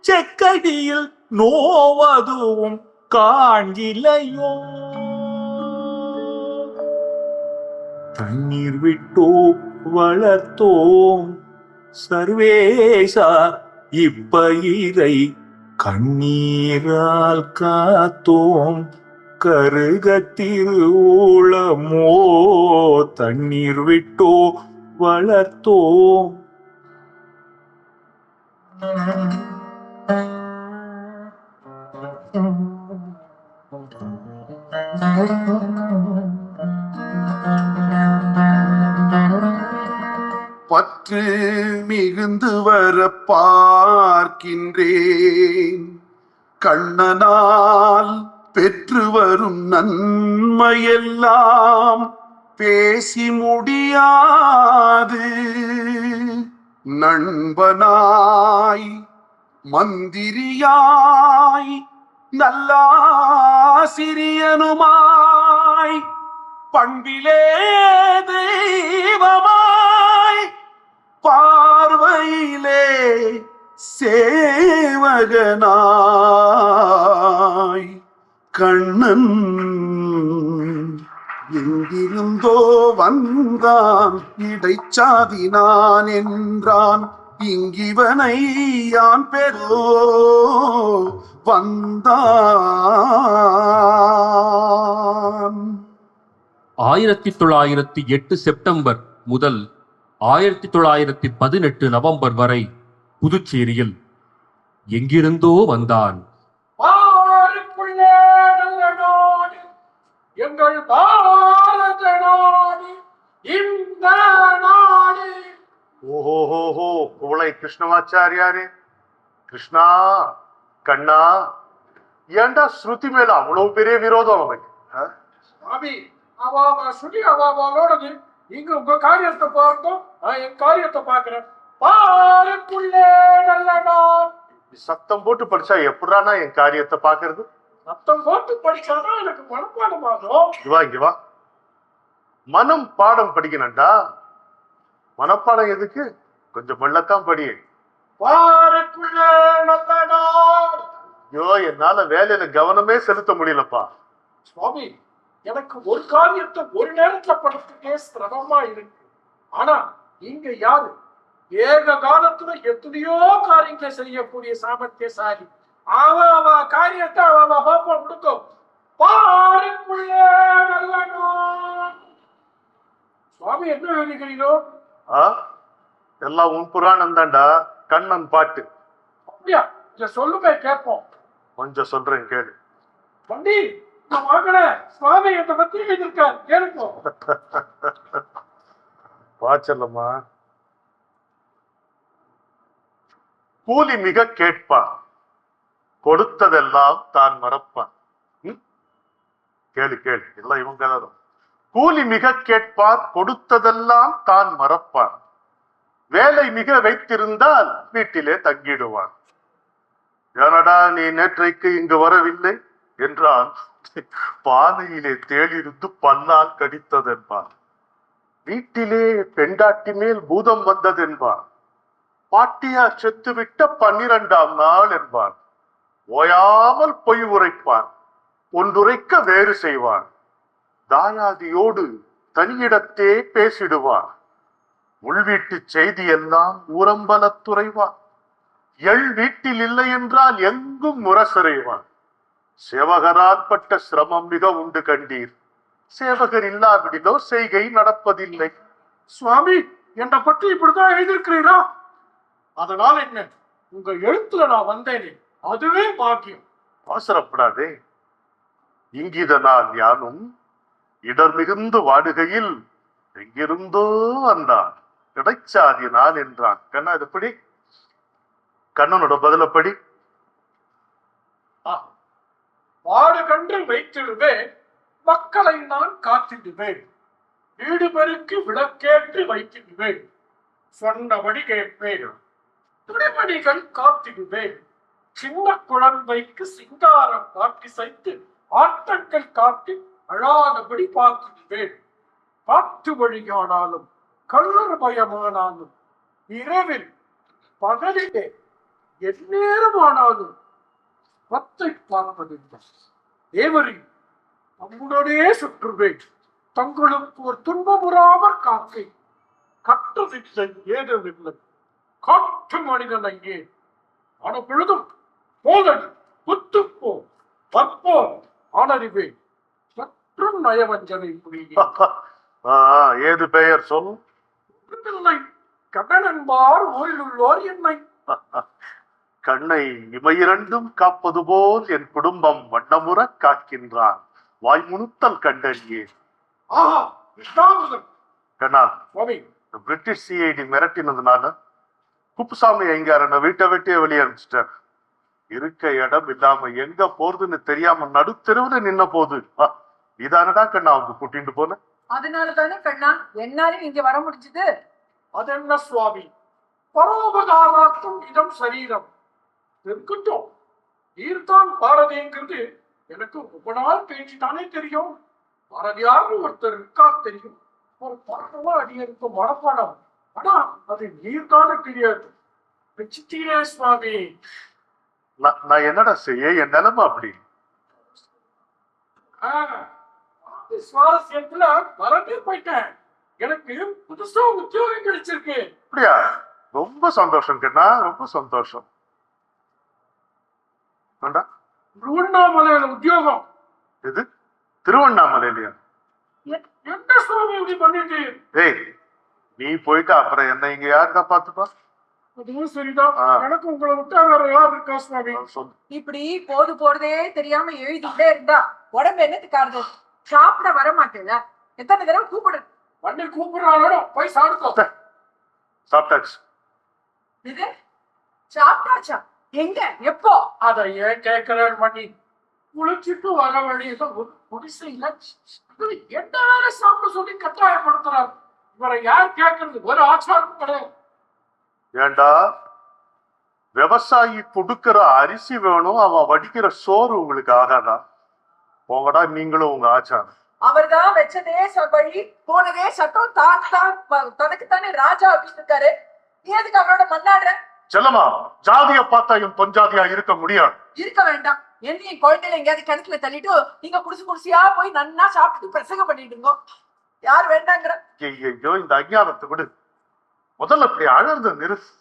செக்கடியில் நோவதுவும் காண்கிலையோ. தண்ணீர் விட்டோ வளர்த்தோம் சர்வேசா இப்பயிரை கண்ணீரால் காத்தோம் கருக திருவுளமோ. தண்ணீர் விட்டோ வளர்த்தோம். பற்று மிகுந்து வர பார்க்கின்றேன். கண்ணனால் பெற்று வரும் நன்மையெல்லாம் பேசி முடியாது. நண்பனாய் மந்திரியாய் நல்லாசிரியனுமாய் பண்பிலே தெய்வமாய் பார்வையிலே சேவகனாய் கண்ணன் எங்கிருந்தோ வந்தான் இடைச்சாதினான் என்றான். இங்கிவனை யான் பெறோ வந்தான். 1908 செப்டம்பர் முதல் 1918 நவம்பர் வரை புதுச்சேரியில் எங்கிருந்தோ வந்தான். பாருக்குள்ளே நல்ல நாடு எங்கள் பாரத நாடு, இந்த நாடு. ஓஹோஹோஹோ, குவளை கிருஷ்ணமாச்சாரியாரே. கிருஷ்ணா கண்ணா, ஏண்டா ஸ்ருதி மேல அவ்வளவு பெரிய விரோதம் அவனுக்கு? சுவாமி, அவ சுடி அவளோட நீங்க உங்க காரியத்தை பார்த்தோம், நான் என் காரியத்தை பாக்குறேன். பாருக்குள்ளே நல்ல நாடு. சத்தம் போட்டு படிச்சா எப்படானா என் காரியத்தை பாக்குறது? சத்தம் போட்டு படிச்சாதான் எனக்கு மனப்பாடமாகும். இங்க வா. மனம் பாடம் படிக்கணும்டா. மனப்பாடம் எதுக்கு? கொஞ்சம் மெல்லத்தான் படி. பாருக்குள்ளே நல்ல நாடு. ஐயோ, என்னால வேலையில கவனமே செலுத்த முடியலப்பா. சுவாமி, எனக்கு ஒரு காரியத்தை ஒரு நேரத்துல படுத்துட்டே சிரமமா இருக்கு. ஆனா நீங்க யாரு? ஏக காலத்துல எத்தனையோ காரியங்களை செய்யக்கூடிய சாமர்த்தியசாலி. அவ காரியத்தை அவ பாப்பா கொடுக்கும். பாருக்குள்ளே நல்ல நாடு. சுவாமி, என்ன எழுதிக்கிறீரோ? எல்லாம் உன் புராணம் தான்டா. கண்ணன் பாட்டு. அப்படியா? இத சொல்லுங்க கேட்போம். கொஞ்சம் சொல்றேன் கேளு. வண்டி நான் வாங்கின சுவாமி என்ற பத்தி எழுதியிருக்கார், கேளுப்போம். பாச்சல்லம்மா. கூலி மிக கேட்பான், கொடுத்ததெல்லாம் தான் மறப்பான். கேளு கேளு, எல்லாம் இவங்க தான். கூலி மிக கேட்பார், கொடுத்ததெல்லாம் தான் மறப்பான். வேலை மிக வைத்திருந்தால் வீட்டிலே தங்கிடுவான். ஏனடா நீ நேற்றைக்கு இங்கு வரவில்லை என்றால் பானையிலே தேளிருந்து பல்லால் கடித்ததென்பான். வீட்டிலே பெண்டாட்டி மேல் பூதம் வந்ததென்பான். பாட்டியார் செத்துவிட்ட 12ஆம் நாள் என்பான். ஓயாமல் பொய் உரைப்பான், ஒன்றுரைக்க வேறு செய்வான். தாயாதியோடு தனியிடத்தே பேசிடுவான். உள்வீட்டு செய்தி எல்லாம் ஊரம்பலத்துறைவான். எள் வீட்டில் இல்லை என்றால் எங்கும் முரசறைவான். சேவகரால் பட்ட சிரமம் மிக உண்டு கண்டீர். சேவகர் இல்லாவிடிலோ செய்கை நடப்பதில்லை. சுவாமி, என்னை பற்றி இப்படிதான் எழுதியிருக்கிறீரா? அதனால என்ன, உங்க எழுத்துல நான் வந்தேனே, அதுவே பாக்கியம். அவசரப்படாதே. இங்கிதனால் யானும் இடர் மிகுந்து வாடுகையில் எங்கிருந்தோ வந்தான் கிடைச்சாதி நான் என்றான். கண்ணா, இது படி. கண்ணனோட பதிலப்படி. வாடு கன்று வைத்திடுவேன், மக்களை நான் காத்திடுவேன், வீடு பெருக்கு விளக்கேற்றி வைத்திடுவேன், சொன்னபடி கேட்பேன், துணிமணிகள் காத்திடுவேன், சின்ன குழந்தைக்கு சிங்காரம் காட்டி சைத்து ஆட்டங்கள் காட்டி அழாதபடி பார்த்திடுவேன். காற்று வழியானாலும் கல்லர் பயமானாலும் இரவில் பகலிலே எந்நேரமானாலும் பத்தை பார்ப்பதில்லை. தேவரின் தம்முடனே சுற்றுவேன், தங்களுக்கு ஒரு துன்பமுறாமற் காக்கை கட்டதில்லை ஏதுமில்லை. காற்று மனிதன் அங்கே அனுப்பொழுதும் போதல் குத்துப்போ பற்போ ஆனறிவேன் மற்றும் நயவஞ்சனை புரியும். ஏது பெயர் சொல்? கடனன்பார் ஊரில் உள்ளோர் என்னை கண்ணை இமையிரண்டும் காப்பது போல் என் குடும்பம் வண்ணமுற காக்கின்றான். வாய்முணுத்தல் கண்டறியே. ஆஹா விஸ்வாமித்திரன் கண்ணா, சுவாமி, பிரிட்டிஷ் சிஐடி மிரட்டினதுனால குப்புசாமி ஐங்காரனை வீட்டை விட்டே வெளியே அனுப்பிச்சிட்டார். இருக்க இடம் இல்லாம எங்க போறதுன்னு தெரியாம நடுத்தெருவுல நின்ன போது இதானடா கண்ணா அவங்க கூட்டிட்டு போன. அதனாலதானே கண்ணா என்னாலும் இங்க வர முடிஞ்சது. அதென்ன சுவாமி, பரோபகாரார்த்தம் இடம் சரீரம் இருக்கட்டும். நீர்தான் பாரதிங்கிறது எனக்கு ரொம்ப நாள் பேச்சுதானே தெரியும். பாரதியார்னு ஒருத்தர் இருக்கா தெரியும். ஒரு பரவா அடியருக்கு மனப்பாடம். ஆனா அது நீர்தானே தெரியாது. வச்சுட்டீரே சுவாமி. நான் என்னடா செய்ய, என் நிலைமை அப்படி. சுவாரஸ்யத்துல மறந்தே போயிட்டேன். எனக்கு புதுசா உத்தியோகம் கிடைச்சிருக்கு. அப்படியா? ரொம்ப சந்தோஷம் கண்ணா, ரொம்ப சந்தோஷம். திருவண்ணாமலையில உத்தியோகம். இது திருவண்ணாமலையிலயா? என்ன சுவாமி இப்படி பண்ணிட்டு? ஏய், நீ போயிட்டு அப்புறம் என்ன இங்க யாருக்கா பாத்துப்பா? அதுவும் சரிதான். எனக்கு உங்களை விட்டா வேற யார் இருக்கா சுவாமி? இப்படி போறதே தெரியாம எழுதிட்டே இருந்தா உடம்பு என்னத்துக்காருது? சாப்பிட வர மாட்டேல. எத்தனை தடவை கூப்பிடு. வண்டி கூப்பிடுறாலும் போய் சாப்பிட்டோம். சாப்பிட்டாச்சு. இது சாப்பிட்டாச்சா? எங்க எப்போ? அதை ஏன் கேட்கிறேன் பண்ணி குளிச்சுட்டு வர வழியில குடிசையில என்ன வேற சாப்பிட சொல்லி கட்டாயப்படுத்துறாரு. இவரை யார் கேட்கறது? ஒரு ஆச்சாரம் கிடையாது. ஏண்டா, விவசாயி கொடுக்கிற அரிசி வேணும், அவன் வடிக்கிற சோறு உங்களுக்கு ஆகாதா? போங்கடா நீங்களும் உங்க ஆச்சாரம். அவர்தான் வச்சதே வழி, போனதே சட்டம். தனக்குத்தானே ராஜா அப்படின்னு இருக்காரு. நீ எதுக்கு அவரோட மன்னாடுற? செல்லமா, ஜாதிய பார்த்தாயும் பொஞ்சாதியா இருக்க முடியாது. இருக்க வேண்டாம். என்னையும் குழந்தைல எங்கேயாவது கிணத்துல தள்ளிட்டு நீங்க குடிசு குடிசியா போய் நன்னா சாப்பிட்டு பிரசங்கம் பண்ணிடுங்க. யார் வேண்டாங்கிற? ஐயோ, இந்த அஞ்ஞானத்தை விடு. முதல்ல இப்படி அழறது நிறுத்து.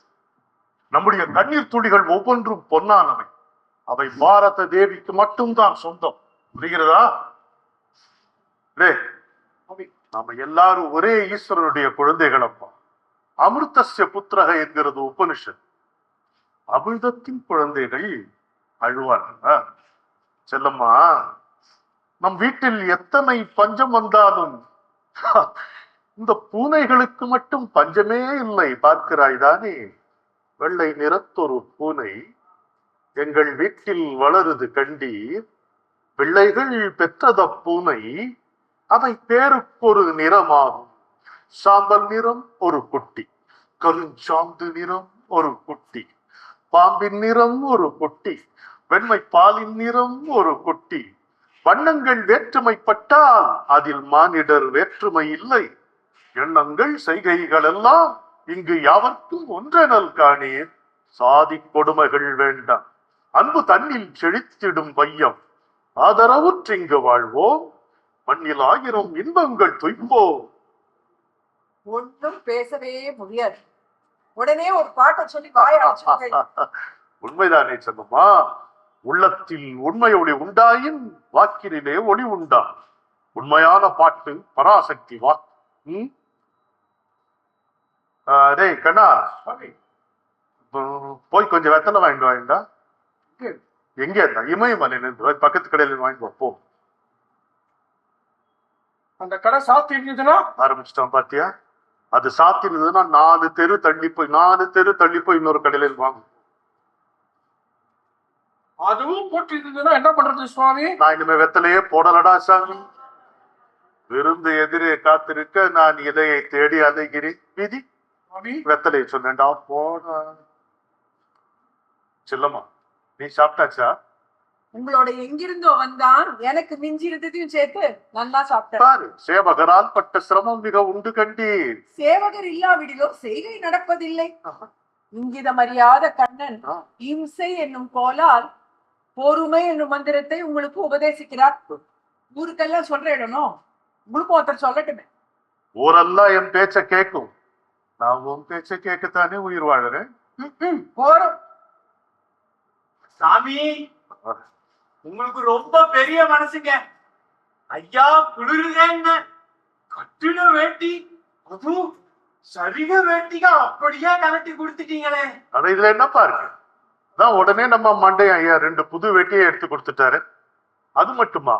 நம்முடைய கண்ணீர் துளிகள் ஒவ்வொன்றும் பொன்னானவை. அவை பாரத தேவிக்கு மட்டும்தான் சொந்தம். புரிகிறதா? நாம எல்லாரும் ஒரே ஈஸ்வரனுடைய குழந்தைகளப்பா. அமிர்தஸ்ய புத்திரக என்கிறது உபனிஷத். அமிர்தத்தின் குழந்தைகள் அழுவார்கள். செல்லம்மா, நம் வீட்டில் எத்தனை பஞ்சம் வந்தாலும் இந்த பூனைகளுக்கு மட்டும் பஞ்சமே இல்லை. பார்க்கிறாய் தானே? வெள்ளை நிறத்தொரு பூனை எங்கள் வீட்டில் வளருது கண்டீர். பிள்ளைகள் பெற்றத பூனை, அவை பேருக்கொரு நிறமாகும். சாம்பல் நிறம் ஒரு குட்டி, கருஞ்சாந்து நிறம் ஒரு குட்டி, பாம்பின் நிறம் ஒரு குட்டி, வெண்மை பாலின் நிறம் ஒரு குட்டி. வண்ணங்கள் வேற்றுமைப்பட்டால் அதில் மானிடர் வேற்றுமை இல்லை. எண்ணங்கள் செய்கைகள் எல்லாம் இங்கு யாவர்க்கும் ஒன்றெனல் காணீர். சாதி கொடுமைகள் வேண்டாம். அன்பு தன்னில் செழித்திடும் வையம். ஆதரவுற்றிங்கு வாழ்வோம். மண்ணில் 1000 இன்பங்கள் துய்ப்போம். ஒன்றும் பேசவே முடியாது. உடனே ஒரு பாட்டை சொல்லி வாயாச்சு. உண்மைதானே செல்லம்மா? உள்ளத்தில் உண்மை ஒளி உண்டாயின் வாக்கிலே ஒளி உண்டா. உண்மையான பாட்டு பராசக்தி வாக்கு. டேய் கண்ணா, போய் கொஞ்சம் வெத்தலை வாங்கிட்டு வாங்கிட்டா. எங்க இருந்தா? இமயமலை பக்கத்து கடையில வாங்கிட்டு போ. அந்த கடை சாத்தி இருந்ததுன்னா ஆரம்பிச்சிட்டான் பாத்தியா? அது சாத்தி இருந்ததுன்னா 4 தெரு தள்ளி போய் இன்னொரு கடையில வாங்க. அதுவும் போட்டிருந்ததுன்னா என்ன பண்றது சுவாமி? நான் இனிமே வெத்தலையே போடலடா சாமி. விருந்து எதிரே காத்திருக்க நான் இலையை தேடி அலைகிறேன். விதி சுவாமி, வெத்தலையை சொன்னேன்டா போடா. செல்லம்மா, நீ சாப்பிட்டாச்சா? உங்களோட எங்கிருந்தோ வந்தான், எனக்கு மிஞ்சி இருந்ததையும் சேர்த்து நல்லா சாப்பிட்டார். பாரு, சேவகரால் பட்ட சிரமம் மிக உண்டு கண்டீர். சேவகர் இல்லாவிடிலோ செய்கை நடப்பதில்லை. இங்கிதம் அறியாத கண்ணன் இம்சை என்னும் கோலால் பொறுமை என்னும் மந்திரத்தை உங்களுக்கு உபதேசிக்கிறார். ஊருக்கெல்லாம் சொல்ற இடணும், உங்களுக்கு ஒருத்தர் சொல்லட்டுமே. ஊரெல்லாம் என் பேச்ச கேட்கும், நான் உன் பேச்ச கேட்கத்தானே உயிர் வாழறேன். போறோம். சாமி, உங்களுக்கு ரொம்ப பெரிய மனசுங்க. ஐயா குளிருங்க, கட்டிட வேட்டி, அதுவும் சரிக வேட்டிங்க அப்படியே கலட்டி கொடுத்துட்டீங்களே. ஆனா இதுல என்னப்பா இருக்கு? அதான் உடனே நம்ம மண்டை ஐயா 2 புது வேட்டியை எடுத்து கொடுத்துட்டாரு. அது மட்டுமா,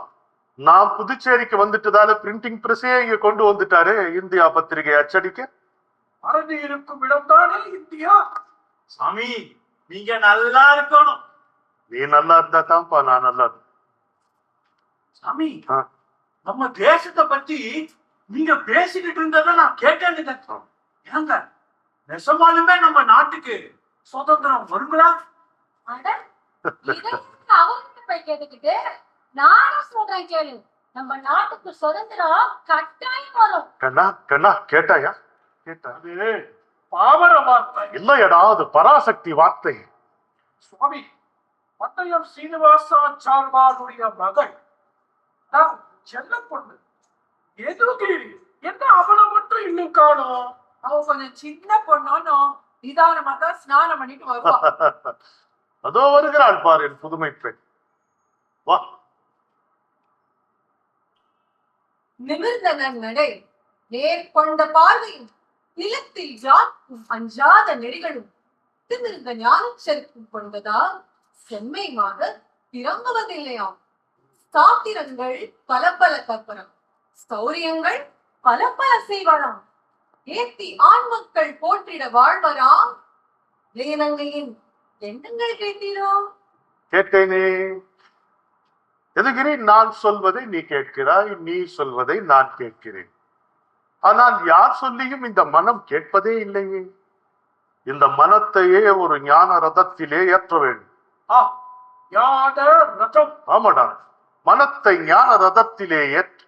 நான் புதுச்சேரிக்கு வந்துட்டதால பிரிண்டிங் பிரஸே இங்க கொண்டு வந்துட்டாரு, இந்தியா பத்திரிகை அச்சடிக்க. அறந்து இருக்கும் இடம்தானே இந்தியா. சாமி, நீங்க நல்லா இருக்கணும். நீ நல்லா இருந்தா தான்ப்பா நான் நல்லா இருந்தேன். சாமி, நம்ம தேசத்தை பத்தி நீங்க பேசிக்கிட்டு இருந்ததை நான் கேட்டேன். ஏங்க, நெசமாலுமே நம்ம நாட்டுக்கு சுதந்திரம் வருங்களா? அவர்கிட்ட போய் கேட்டுக்கிட்டு நானும் சொல்றேன் கேளு, நம்ம நாட்டுக்கு சுதந்திரம் கட்டாயம் வரும். கண்ணா கண்ணா கேட்டாயா? கேட்டா? அது பாமர வார்த்தை இல்லையடா, அது பராசக்தி வார்த்தை. சுவாமி, பட்டயம் சீனிவாசாச்சார்வாருடைய மகள் செல்ல பொண்ணு எதுகிரி என்ன அவளை மட்டும் இன்னும் காணும்? அவ கொஞ்சம் சின்ன பொண்ணோ நிதானமா தான் ஸ்நானம் பண்ணிட்டு வருவா. அதோ வருகிறாள் பாரு என் புதுமை பெண். வா. நிமிர்ந்த நடை, நேர் கொண்ட பார்வையும், நிலத்தில் யாருக்கும் அஞ்சாத நெறிகளும், திமிர்ந்த ஞானம் செலுத்தும் கொண்டதால் செம்மையாக திறங்குவதில்லையாம். ஸ்தாத்திரங்கள் பல பல கற்பனம், ஸ்தௌரியங்கள் பல பல செய்வாராம். ஏத்தி ஆண் மக்கள் போற்றிட வாழ்வராம். இளையநங்கையின் எண்ணங்கள் கேட்டீரோ? கேட்டேனே. எதுகிரி, நான் சொல்வதை நீ கேட்கிறாய், நீ சொல்வதை நான் கேட்கிறேன். ஆனால் யார் சொல்லியும் இந்த மனம் கேட்பதே இல்லையே. இந்த மனத்தையே ஒரு ஞான ரதத்திலே ஏற்ற வேண்டும். ஆமாடா, மனத்தை ஞான ரதத்திலே ஏற்று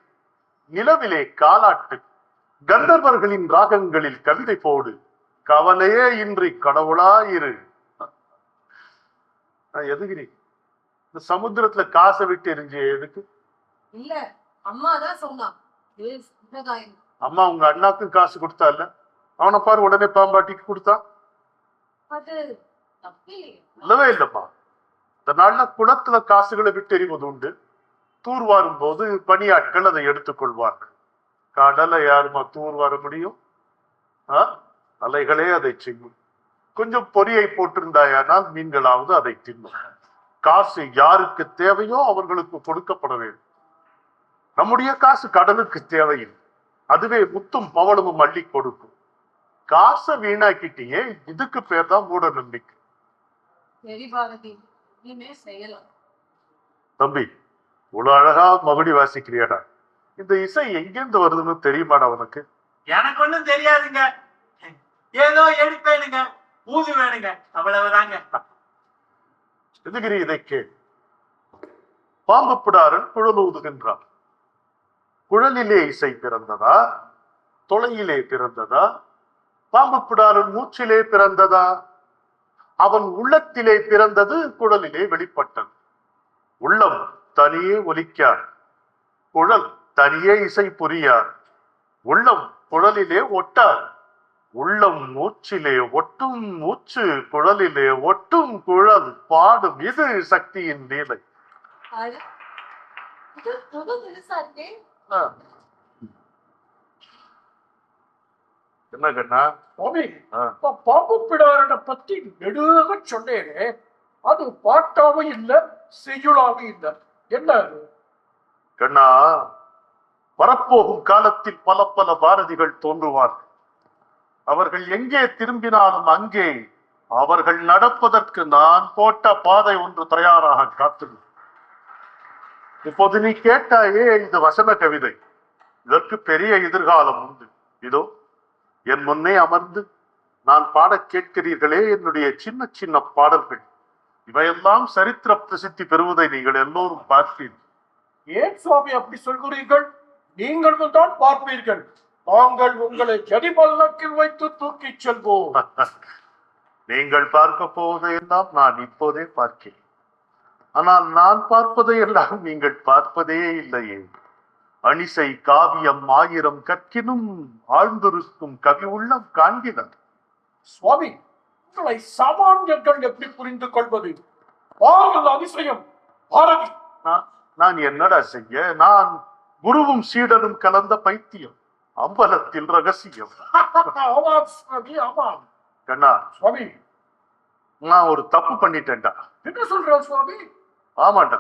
நிலவிலே காலாட்டு, கந்தர்வர்களின் ராகங்களில் கவிதை போடு, கவலையே இன்றி கடவுளாயிரு. எதுகிரி, இந்த சமுத்திரத்துல காசை விட்டு எரிஞ்சு எதுக்கு? இல்ல, அம்மாதான் சொன்னா. அம்மா உங்க அண்ணாக்கு காசு கொடுத்தா இல்ல? அவனை பாரு, உடனே பாம்பாட்டிக்கு கொடுத்தா. அது இல்லவே இல்லப்பா. இந்த நாள்ல குளத்துல காசுகளை விட்டு எறிவது உண்டு. தூர்வாரும் போது பணியாட்கள் அதை எடுத்துக்கொள்வார்கள். கடலை யாருமா தூர் வர முடியும்? அலைகளே அதை செய்யும். கொஞ்சம் பொரியை போட்டிருந்தாயானால் மீன்களாவது அதை தின்னும். காசு யாருக்கு தேவையோ அவர்களுக்கு கொடுக்கப்பட வேண்டும். நம்முடைய காசு கடலுக்கு தேவையில்லை, அதுவே முத்தும் பவளமும் அள்ளி கொடுக்கும். காசை வீணாக்கிட்டே, இதுக்கு பேர் தான் மூட நம்பிக்கை. தம்பி, இவ்வளவு அழகா மகுடி வாசிக்கிறியாடா, இந்த இசை எங்கிருந்து வருதுன்னு தெரியுமாடா உனக்கு? எனக்கு ஒண்ணும் தெரியாதுங்க, ஏதோ எடுப்பேனுங்க, ஊது வேணுங்க, அவ்வளவுதாங்க. எதுகிரி, இதை கேள். பாம்பு பிடாரன் குழல் ஊதுகின்றான். குழலிலே இசை பிறந்ததா, தொலையிலே பிறந்ததா? பாம்பு பிடாரன் மூச்சிலே பிறந்ததா? அவன் உள்ளத்திலே பிறந்தது, குழலிலே வெளிப்பட்டது. உள்ளம் தனியே ஒலிக்கார், குழல் தனியே இசை புரியார். உள்ளம் குழலிலே ஒட்டார், உள்ளம் மூச்சிலே ஒட்டும், மூச்சு குழலிலே ஒட்டும், குழல் பாடும். இது சக்தியின் லீலை. என்ன கண்ணா? பாம்பு பிடாரனை பத்தி நெடுக சொன்னேனே, அது பாட்டாவும் இல்ல, செய்யுளாவும் இல்ல. என்ன கண்ணா, வரப்போகும் காலத்தில் பல பல பாரதிகள் தோன்றுவார்கள். அவர்கள் எங்கே திரும்பினாலும் அங்கே அவர்கள் நடப்பதற்கு நான் போட்ட பாதை ஒன்று தயாராக காத்துள்ளது. இப்போது நீ கேட்டாயே, இது வசன கவிதை. இதற்கு பெரிய எதிர்காலம் உண்டு. இதோ என் முன்னே அமர்ந்து நான் பாடக் கேட்கிறீர்களே, என்னுடைய சின்ன சின்ன பாடல்கள். இவையெல்லாம் சரித்திர பிரசித்தி பெறுவதை நீங்கள் எல்லோரும் பார்ப்பீர்கள். ஏன் சுவாமி அப்படி சொல்கிறீர்கள்? நீங்களும் தான் பார்ப்பீர்கள். நாங்கள் உங்களை ஜடிபல்லக்கில் வைத்து தூக்கிச் செல்வோம். நீங்கள் பார்க்க போவதையெல்லாம் நான் இப்போதே பார்க்கிறேன். ஆனால் நான் பார்ப்பதையெல்லாம் நீங்கள் பார்ப்பதே இல்லையே. அணிசை காவியம் ஆயிரம் கற்கினும் ஆழ்ந்திருக்கும் கவி உள்ளம் காண்கிறார். சுவாமி, உங்களை சாமானியர்கள் எப்படி புரிந்து கொள்வது? பாரல் அதிசயம் பாரதி. நான் என்னடா செய்ய? நான் குருவும் சீடனும் கலந்த பைத்தியம், அம்பலத்தில் ரகசியம். ஆமாம் சுவாமி, ஆமாம். கண்ணா, சுவாமி, நான் ஒரு தப்பு பண்ணிட்டேன்டா. என்ன சொல்ற சுவாமி? ஆமாண்டா,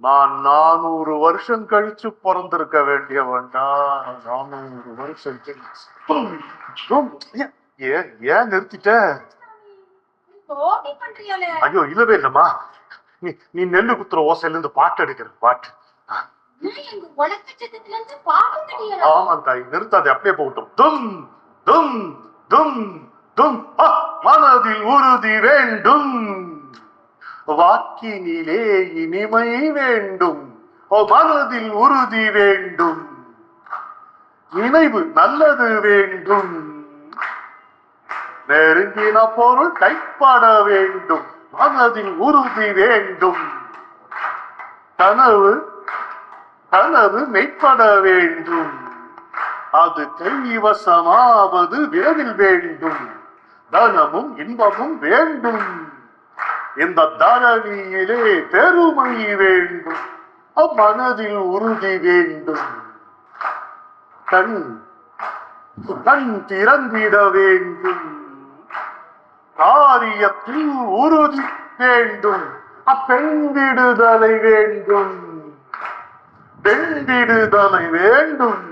நான் 400 வருஷம் கழிச்சு பிறந்திருக்க வேண்டியவன்டா. 400 வருஷம் கழிச்சு. ஏன் நிறுத்திட்ட? போட்டி பண்றியாலே? ஐயோ, இல்லவே இல்லம்மா. நீ நெல்லு குத்துற ஓசையில இருந்து பாட்டு எடுக்கிற பாட்டு. ஆமா தாய், நிறுத்தாது, அப்படியே போகட்டும். தும் தும் தும் தும். மனதில் உறுதி வேண்டும், வாக்கினிலே இனிமை வேண்டும். மனதில் உறுதி வேண்டும், நினைவு நல்லது வேண்டும், நெருங்கின பொருள் கைப்பட வேண்டும். மனதில் உறுதி வேண்டும், கனவு கனவு மெய்ப்பட வேண்டும். அது கைவசமாவது விரைவில் வேண்டும். தனமும் இன்பமும் வேண்டும், இந்த தரணியிலே பெருமை வேண்டும். மனதில் உறுதி வேண்டும், கண் கண் திறந்திட வேண்டும். காரியத்தில் உறுதி வேண்டும், அப்பெண் விடுதலை வேண்டும். பெண் விடுதலை வேண்டும்,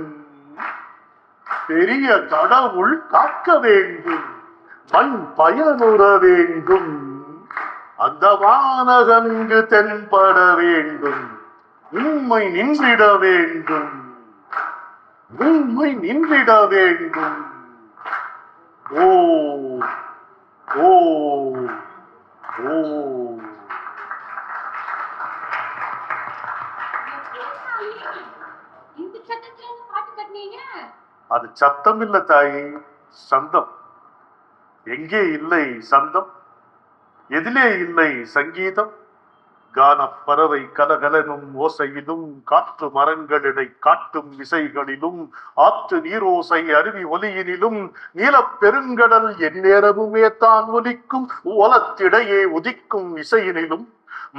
பெரிய கடவுள் காக்க வேண்டும். மண் பயனுற வேண்டும், அந்த வானகங்கு தென்பட வேண்டும். உண்மை நின்றிட வேண்டும், உண்மை நின்றிட வேண்டும். ஓ ஓ ஓ. இந்த சத்தத்துல பாட்டு கட்டினீங்க? அது சத்தம் இல்ல தாயி, சந்தம். எங்கே இல்லை சந்தம்? எதிலே இல்லை சங்கீதம்? கான பறவை கலகலனும் ஓசையிலும், காற்று மரங்களிடை காட்டும் இசைகளிலும், ஆற்று நீரோசை அருவி ஒலியினிலும், நீலப் பெருங்கடல் எந்நேரமுமே தான் ஒலிக்கும் ஓலத்திடையே உதிக்கும் இசையினிலும்,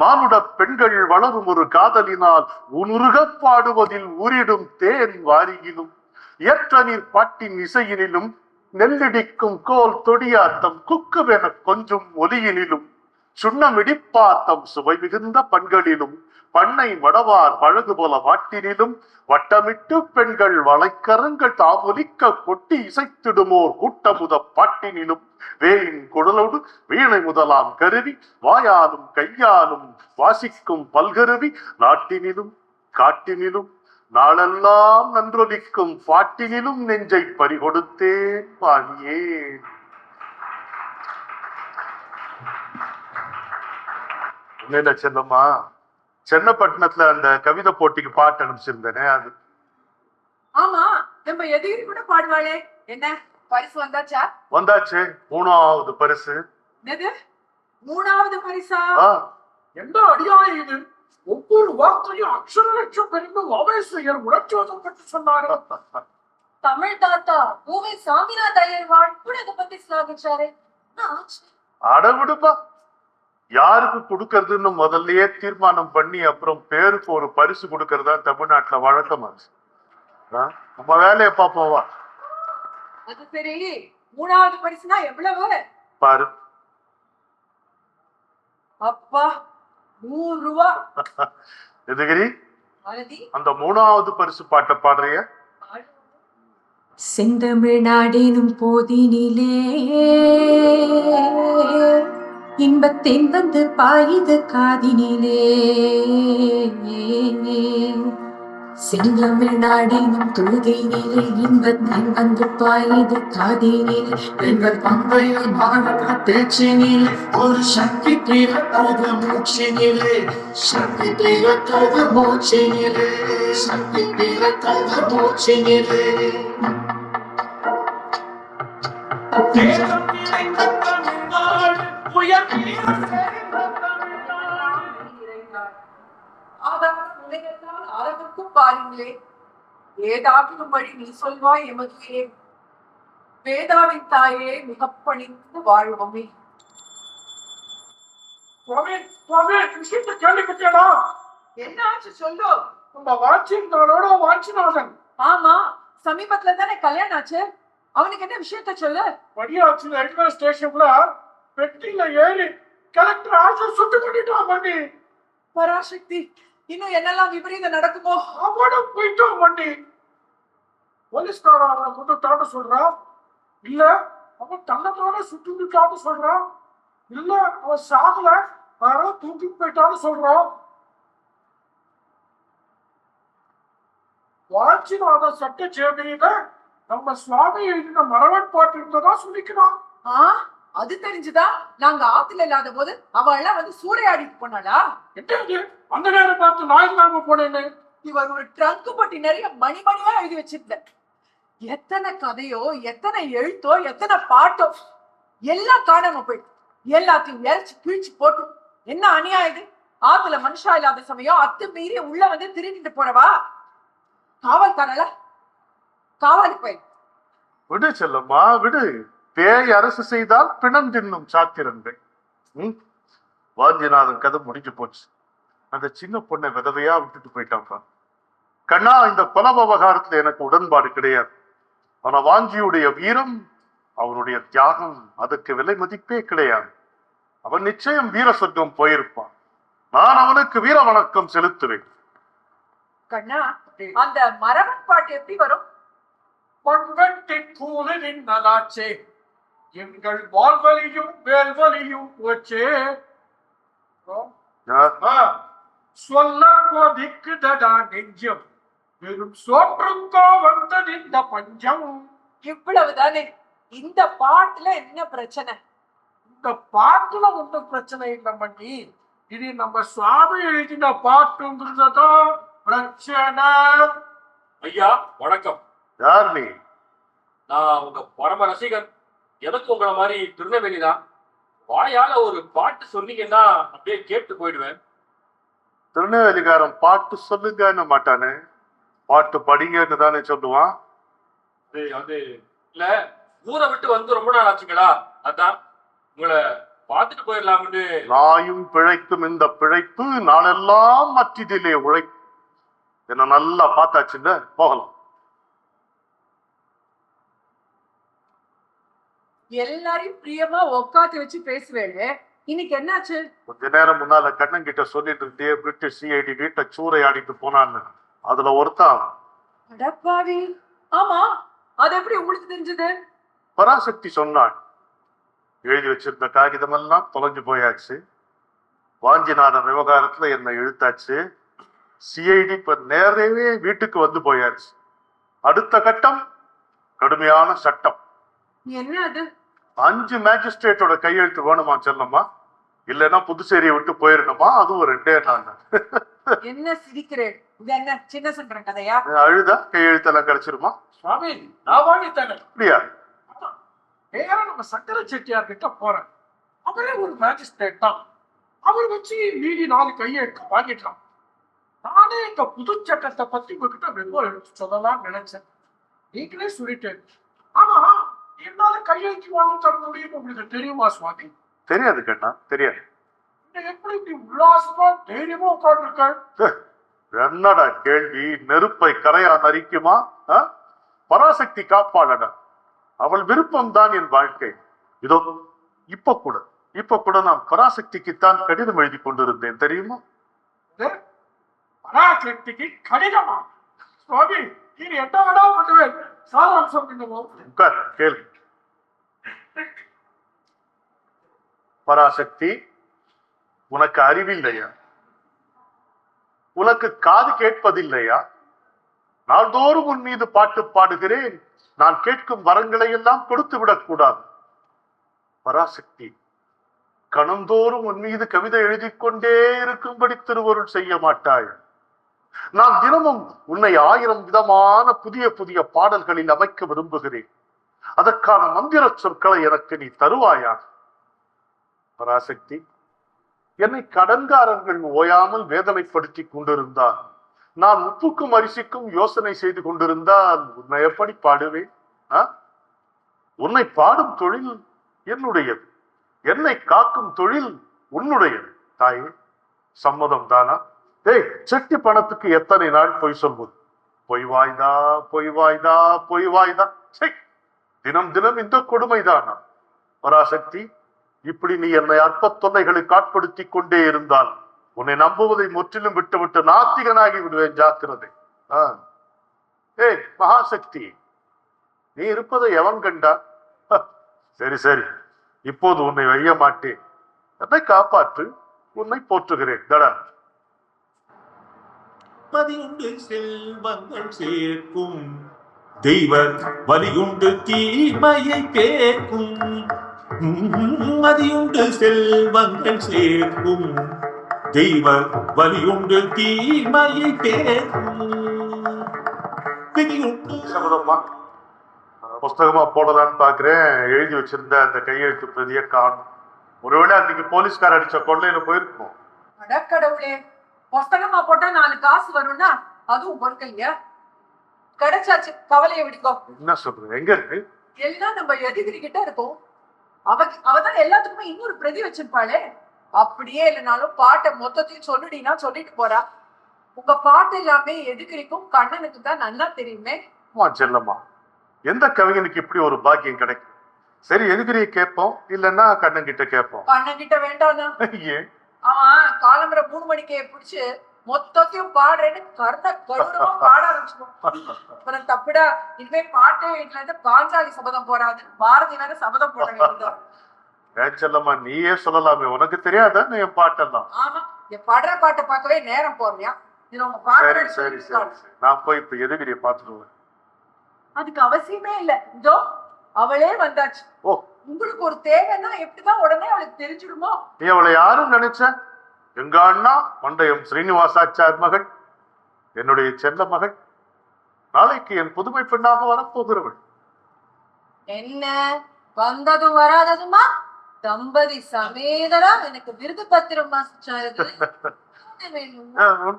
மானுட பெண்கள் வளரும் ஒரு காதலினால் உனுருகப் பாடுவதில் ஊரிடும் தேன் வாரியிலும், ஏற்ற நீர் பாட்டின் இசையினிலும், நெல்லிடிக்கும் கோல் தொடியாட்டம் குக்குவென கொஞ்சும் ஒலியினிலும், சுண்ணமிடிப்பாத்தம் சுவை மிகுந்த பண்களிலும், பண்ணை மடவார் பழகு போல பாட்டினிலும், வட்டமிட்டு பெண்கள் வளைக்கரங்கள் தாமொலிக்க கொட்டி இசைத்திடுமோர் கூட்டமுத பாட்டினிலும், வேலின் குழலோடு வீணை முதலாம் கருவி வாயாலும் கையாலும் வாசிக்கும் பல்கருவி, நாட்டினிலும் காட்டினிலும் நாளெல்லாம் நன்றொலிக்கும் பாட்டினிலும் நெஞ்சை பறிகொடுத்தேன் பாணியே. என்ன செல்லம்மா, சென்னப்பட்டினத்துல அந்த கவிதை போட்டிக்கு பாட்டு அனுப்பிச்சிருந்தேனே, அது ஆமா, நம்ம எதிரி கூட பாடுவாளே, என்ன பரிசு வந்தாச்சா? வந்தாச்சு, 3வது பரிசு. என்னது 3வது பரிசா? என்ன அடியாய் இது? ஒவ்வொரு வார்த்தையும் அக்ஷர லட்சம் பெருமை அவேசையர் உணர்ச்சியோதம் பற்றி சொன்னாரு. தமிழ் தாத்தா பூவி சாமிநாத ஐயர்வாள் கூட இதை பத்தி ஸ்லாகிச்சாரு. அடவிடுப்பா, யாருக்கு கொடுக்கறதுன்னு முதல்லயே தீர்மானம் பண்ணி அப்புறம் பேருக்கு ஒரு பரிசு கொடுக்கறதா தமிழ்நாட்டுல வழக்கமா? நம்ம வேலையை பாப்போவா? அது சரி, 3வது பரிசுனா எவ்வளவு பாரு. அப்பா, 100 ரூபா. எதுகிரி, அந்த 3வது பரிசு பாட்டை பாடுறிய? செந்தமிழ்நாடெனும் போதினிலே இன்பத்தேன் வந்து பாயுது காதினிலே. செந்தமிழ்நாடெனும் தொழுகையிலே இன்பத்தேன் வந்து பாயுது காதினிலே. எங்கள் பங்கையில் பாடுற பேச்சினிலே ஒரு சக்தி பிறத்தது மூச்சினிலே. சக்தி பிறத்தது மூச்சினிலே. சக்தி பிறத்தது மூச்சினிலே. ஆரம்பிக்கும் பாருங்களே, ஏதாவது வழி நீ சொல்வாய் எமதுவே. வேதாவின் தாயே மிகப்பணிந்து வாழ்வோமே. கேள்விப்பட்டா என்ன ஆச்சு சொல்லு. உங்க வாட்சியங்களோட வாட்சிநாதன் ஆமா, சமீபத்துல தானே கல்யாணம் ஆச்சு. அவனுக்கு என்ன விஷயத்த சொல்லு. வடியாச்சு ரயில்வே ஸ்டேஷன்ல பெட்டியில ஏறி கலெக்டர் ஆஃபீஸ் சுட்டு பண்ணிட்டான் மண்டி. பராசக்தி, இன்னும் என்னெல்லாம் விபரீதம் நடக்குமோ. அவனோட போயிட்டான் மண்டி. போலீஸ்காரன் அவனை கொண்டு தாண்ட சொல்றான். இல்ல அவன் தன்னத்தோட சுட்டுட்டான்னு சொல்றான். இல்ல அவன் சாகல யாரோ தூக்கி போயிட்டான்னு சொல்றான். வாட்சிநாத சட்ட சேவையில நம்ம சுவாமி எழுதின மரவன் பாட்டு இருந்ததா சொல்லிக்கிறான். அது தெரிஞ்சுதா? நாங்க ஆத்துல இல்லாத போது அவள் வந்து சூறையாடிட்டு போனாளா? என்ன அந்த நேரம் பார்த்து நான் இல்லாம போனேன்னு. இவர் ஒரு ட்ரங்க் பட்டி நிறைய மணிமணியா எழுதி வச்சிருந்த. எத்தனை கதையோ, எத்தனை எழுத்தோ, எத்தனை பாட்டோ எல்லாம் காணாம போயிட்டு எல்லாத்தையும் இறைச்சி கிழிச்சு போட்டு. என்ன அநியாயம் இது. ஆத்துல மனுஷா இல்லாத சமயம் அத்து மீறி உள்ள வந்து திருடிட்டு போறவா காவல் தானல. காவலுக்கு போய் விடு செல்லம்மா விடு. பேய் அரசு செய்தால் பிணம் தின்னும் சாத்திரங்கள். வாஞ்சிநாதன் கதை முடிஞ்சு போச்சு. அந்த சின்ன பொண்ணை விதவையா விட்டுட்டு போயிட்டான்ப்பா. கண்ணா, இந்த கொலை விவகாரத்துல எனக்கு உடன்பாடு கிடையாது. ஆனா வாஞ்சியுடைய வீரம், அவனுடைய தியாகம், அதுக்கு விலை மதிப்பே கிடையாது. அவன் நிச்சயம் வீர சொர்க்கம் போயிருப்பான். நான் அவனுக்கு வீர வணக்கம் செலுத்துவேன். கண்ணா, அந்த மரவன் பாட்டு எப்படி வரும்? பொன்வெட்டின் கூலின் நலாச்சே எங்கள் வாழ்வழியும் வேல்வழியும் போச்சே. சொல்ல கொதிக்குதடா நெஞ்சம், வெறும் சோற்றுக்கோ வந்தது இந்த பஞ்சம். இவ்வளவுதானே. இந்த பாட்டுல என்ன பிரச்சனை? இந்த பாட்டுல ஒன்றும் பிரச்சனை இல்லை மண்ணி. இது நம்ம சுவாமி எழுதின பாட்டுங்கிறதுதான் பிரச்சனை. ஐயா வணக்கம். யார் நீ? நான் உங்க பரம ரசிகன். எனக்கு உங்களை மாதிரி திருநெல்வேலி தான். வாயால ஒரு பாட்டு சொன்னீங்கன்னா அப்படியே கேட்டு போயிடுவேன். திருநெல்வேலிக்காரன் பாட்டு சொல்லுங்கன்னு மாட்டானே, பாட்டு படிங்கன்னு தானே சொல்லுவான். அது இல்ல, ஊரை விட்டு வந்து ரொம்ப நாள் ஆச்சுங்களா, அதான் உங்களை பார்த்துட்டு போயிடலாம்னு. நாயும் பிழைக்கும் இந்த பிழைப்பு நாளெல்லாம் மற்றிதிலே உழைப்பு. என்ன நல்லா பார்த்தாச்சுங்க, போகலாம். எல்லாரையும் பிரியமா உட்காந்து வச்சு பேசுவேளே, இன்னைக்கு என்னாச்சு? கொஞ்ச நேரம் முன்னால கண்ணன் கிட்ட சொல்லிட்டு இருந்தே பிரிட்டிஷ் சிஐடி வீட்டை சூறையாடிட்டு போனான்னு. அதுல ஒருத்தான். அடப்பாவி. ஆமா, அது எப்படி உங்களுக்கு தெரிஞ்சது? பராசக்தி சொன்னாள். எழுதி வச்சிருந்த காகிதம் எல்லாம் தொலைஞ்சு போயாச்சு. வாஞ்சிநாதன் விவகாரத்துல என்ன இழுத்தாச்சு. சிஐடி இப்ப நேரவே வீட்டுக்கு வந்து போயாச்சு. அடுத்த கட்டம் கடுமையான சட்டம். என்ன அது? 5 மேஜிஸ்ட்ரேட்டோட கையெழுத்து வேணுமா செல்லம்மா? இல்லைன்னா புதுச்சேரியை விட்டு போயிருந்தோமா? அதுவும் 2 நாள். என்ன சிரிக்கிறேன்? இது என்ன சின்ன சங்கர கதையா? அழுதா கையெழுத்தெல்லாம் கிடைச்சிருமா? சுவாமி நான் வாங்கிட்டேன். அப்படியா? நேரா நம்ம சக்கர செட்டியார் கிட்ட போறேன். அவரே ஒரு மேஜிஸ்ட்ரேட் தான். அவர் வச்சு மீதி 4 கையெழுத்து வாங்கிட்டான். நானே எங்க புது சட்டத்தை பத்தி உங்ககிட்ட ரொம்ப எடுத்து சொல்லலாம்னு நினைச்சேன். நீங்களே சொல்லிட்டேன். ஆமா, என்னால கையெழுத்து வாங்கி தர முடியும் உங்களுக்கு தெரியுமா சுவாமி? தெரியாது கண்ணா, தெரியாது. எப்படி இப்படி உல்லாசமா தைரியமா உட்கார்ந்து? என்னடா கேள்வி? நெருப்பை கரையா நரிக்குமா? பராசக்தி காப்பாளடா. அவள் விருப்பம் தான் என் வாழ்க்கை. இதோ இப்ப கூட நான் பராசக்திக்குத்தான் கடிதம் எழுதி கொண்டிருந்தேன், தெரியுமா? பராசக்திக்கு கடிதமா? சுவாமி, நீ என்ன வேணா பண்ணுவேன். சாரா சாகசம் என்னவோ. உட்கார், கேளு. பராசக்தி, உனக்கு அறிவில்லையா? உனக்கு காது கேட்பதில்லையா? நாள்தோறும் உன் மீது பாட்டு பாடுகிறேன். நான் கேட்கும் வரங்களை எல்லாம் கொடுத்து விடக்கூடாது. பராசக்தி, கணந்தோறும் உன் மீது கவிதை எழுதி கொண்டே இருக்கும்படி திருவருள் செய்ய மாட்டாய். நான் தினமும் உன்னை 1000 விதமான புதிய புதிய பாடல்களில் அமைக்க விரும்புகிறேன். அதற்கான மந்திர சொற்களை எனக்கு நீ தருவாயா? பராசக்தி, என்னை கடன்காரர்கள் ஓயாமல் வேதனைப்படுத்தி கொண்டிருந்தார். நான் உப்புக்கும் அரிசிக்கும் யோசனை செய்து கொண்டிருந்தால் உன்னை எப்படி பாடுவேன்? உன்னை பாடும் தொழில் என்னுடையது, என்னை காக்கும் தொழில் உன்னுடையது. தாயே, சம்மதம் தானா? செட்டி பணத்துக்கு எத்தனை நாள் பொய் சொல்வது? பொய் வாய்தா, பொய் வாய்தா, பொய் வாய்தா. தினம் தினம் இந்த கொடுமைதானா? பராசக்தி, இப்படி நீ என்னை அற்ப தொல்லைகளுக்கு ஆட்படுத்தி கொண்டே இருந்தால் உன்னை நம்புவதை முற்றிலும் விட்டுவிட்டு நாத்திகனாகி விடுவேன். ஜாக்கிரதை. மகாசக்தி, நீ இருப்பதை எவன் கண்டா? சரி சரி, இப்போது உன்னை வைய மாட்டேன். என்னை காப்பாற்று, உன்னை போற்றுகிறேன். தடா. மதியுண்டு செல்வங்கள் சேர்க்கும் தெய்வ வலியுண்டு தீமையை கேட்கும். மதியுண்டு செல்வங்கள் சேர்க்கும் தெய்வ வலியுண்டு தீமையை கேட்கும். புஸ்தகமா போடலான்னு பாக்குறேன். எழுதி வச்சிருந்த அந்த கையெழுத்து பிரதியை காணும். ஒருவேளை அன்னைக்கு போலீஸ்கார அடிச்ச கொள்ளையில போயிருக்கணும். அடக்கடவுளே, புஸ்தகமா போட்டா 4 காசு வரும்னா அதுவும் பொறுக்கலையா? கிடைச்சாச்சு, கவலையை விடுக்கோ. என்ன சொல்ற? எங்க இருக்கு? எல்லாம் நம்ம எதிரி கிட்ட இருக்கும். அவதான் எல்லாத்துக்குமே இன்னொரு பிரதி வச்சிருப்பாளே. அப்படியே இல்லைனாலும் பாட்டை மொத்தத்தையும் சொல்லுடினா சொல்லிட்டு போறா. உங்க பாட்டு எல்லாமே எதுக்கிரிக்கும் கண்ணனுக்கு தான் நல்லா தெரியுமே. செல்லம்மா, எந்த கவிஞனுக்கு இப்படி ஒரு பாக்கியம் கிடைக்கும்? சரி, எதுக்கிரியை கேட்போம், இல்லன்னா கண்ணன் கிட்ட கேட்போம். கண்ணன் கிட்ட வேண்டாம்னா ஏன்? அவன் காலம்பரை 3 மணிக்கே பிடிச்சு மொத்தத்தையும் பாடுறேன்னு கருணமா பாட ஆரம்பிச்சிடும். அப்புறம் தப்புடா, இனிமே பாட்டே வீட்டுல இருந்து பாஞ்சாலி சபதம் போறாது, பாரதி வேற சபதம் போட வேண்டியதான். செல்லம்மா, நீயே சொல்லலாமே, உனக்கு தெரியாத என் பாட்டெல்லாம். ஆமா, என் பாடுற பாட்டை பார்க்கவே நேரம் போறியா? இது உங்க சரி பாட்டு. சரி சரி, நான் போய் இப்ப எதுகிரியை பாத்துருவேன். அதுக்கு அவசியமே இல்ல, இதோ அவளே வந்தாச்சு. ஓ, உங்களுக்கு ஒரு தேவைன்னா எப்படிதான் உடனே அவளுக்கு தெரிஞ்சிடுமோ? நீ அவளை யாரும் நினைச்ச? எங்க அண்ணா மண்டயம் ஸ்ரீனிவாசாச்சார் மகள், என்னுடைய செல்ல மகள், நாளைக்கு என் புதுமை பெண்ணாக வரப்போகிறவள். என்ன வந்ததும் வராததுமா தம்பதி சமேதரா எனக்கு விருது பத்திரம்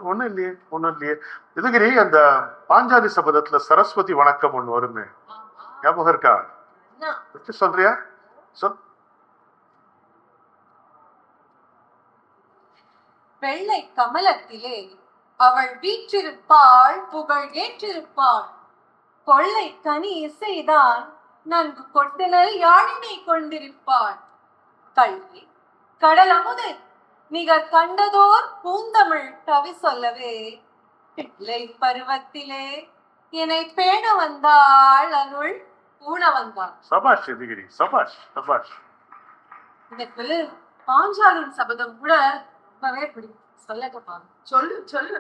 ஒண்ணும் இல்லையே, ஒண்ணும் இல்லையே. இதுகிரி, அந்த பாஞ்சாலி சபதத்துல சரஸ்வதி வணக்கம் ஒண்ணு வருமே, ஞாபகம் இருக்கா? சொல்றியா? சொல். வெள்ளை கமலத்திலே அவள் வீற்றிருப்பாள், புகழ் ஏற்றிருப்பாள். கொள்ளை கனி இசைதான் நன்கு கொட்டனல் யாழினை கொண்டிருப்பாள். கல்வி கடல் அமுது நிகர் கண்டதோர் பூந்தமிழ் கவி சொல்லவே பிள்ளை பருவத்திலே என்னை பேண வந்தாள், அருள் பூண வந்தாள். சபாஷ் எதிகிரி, சபாஷ் சபாஷ். எனக்கு பாஞ்சாலின் சபதம் கூட பிடிக்கும். சொல்லப்பா, சொல்லு சொல்லு.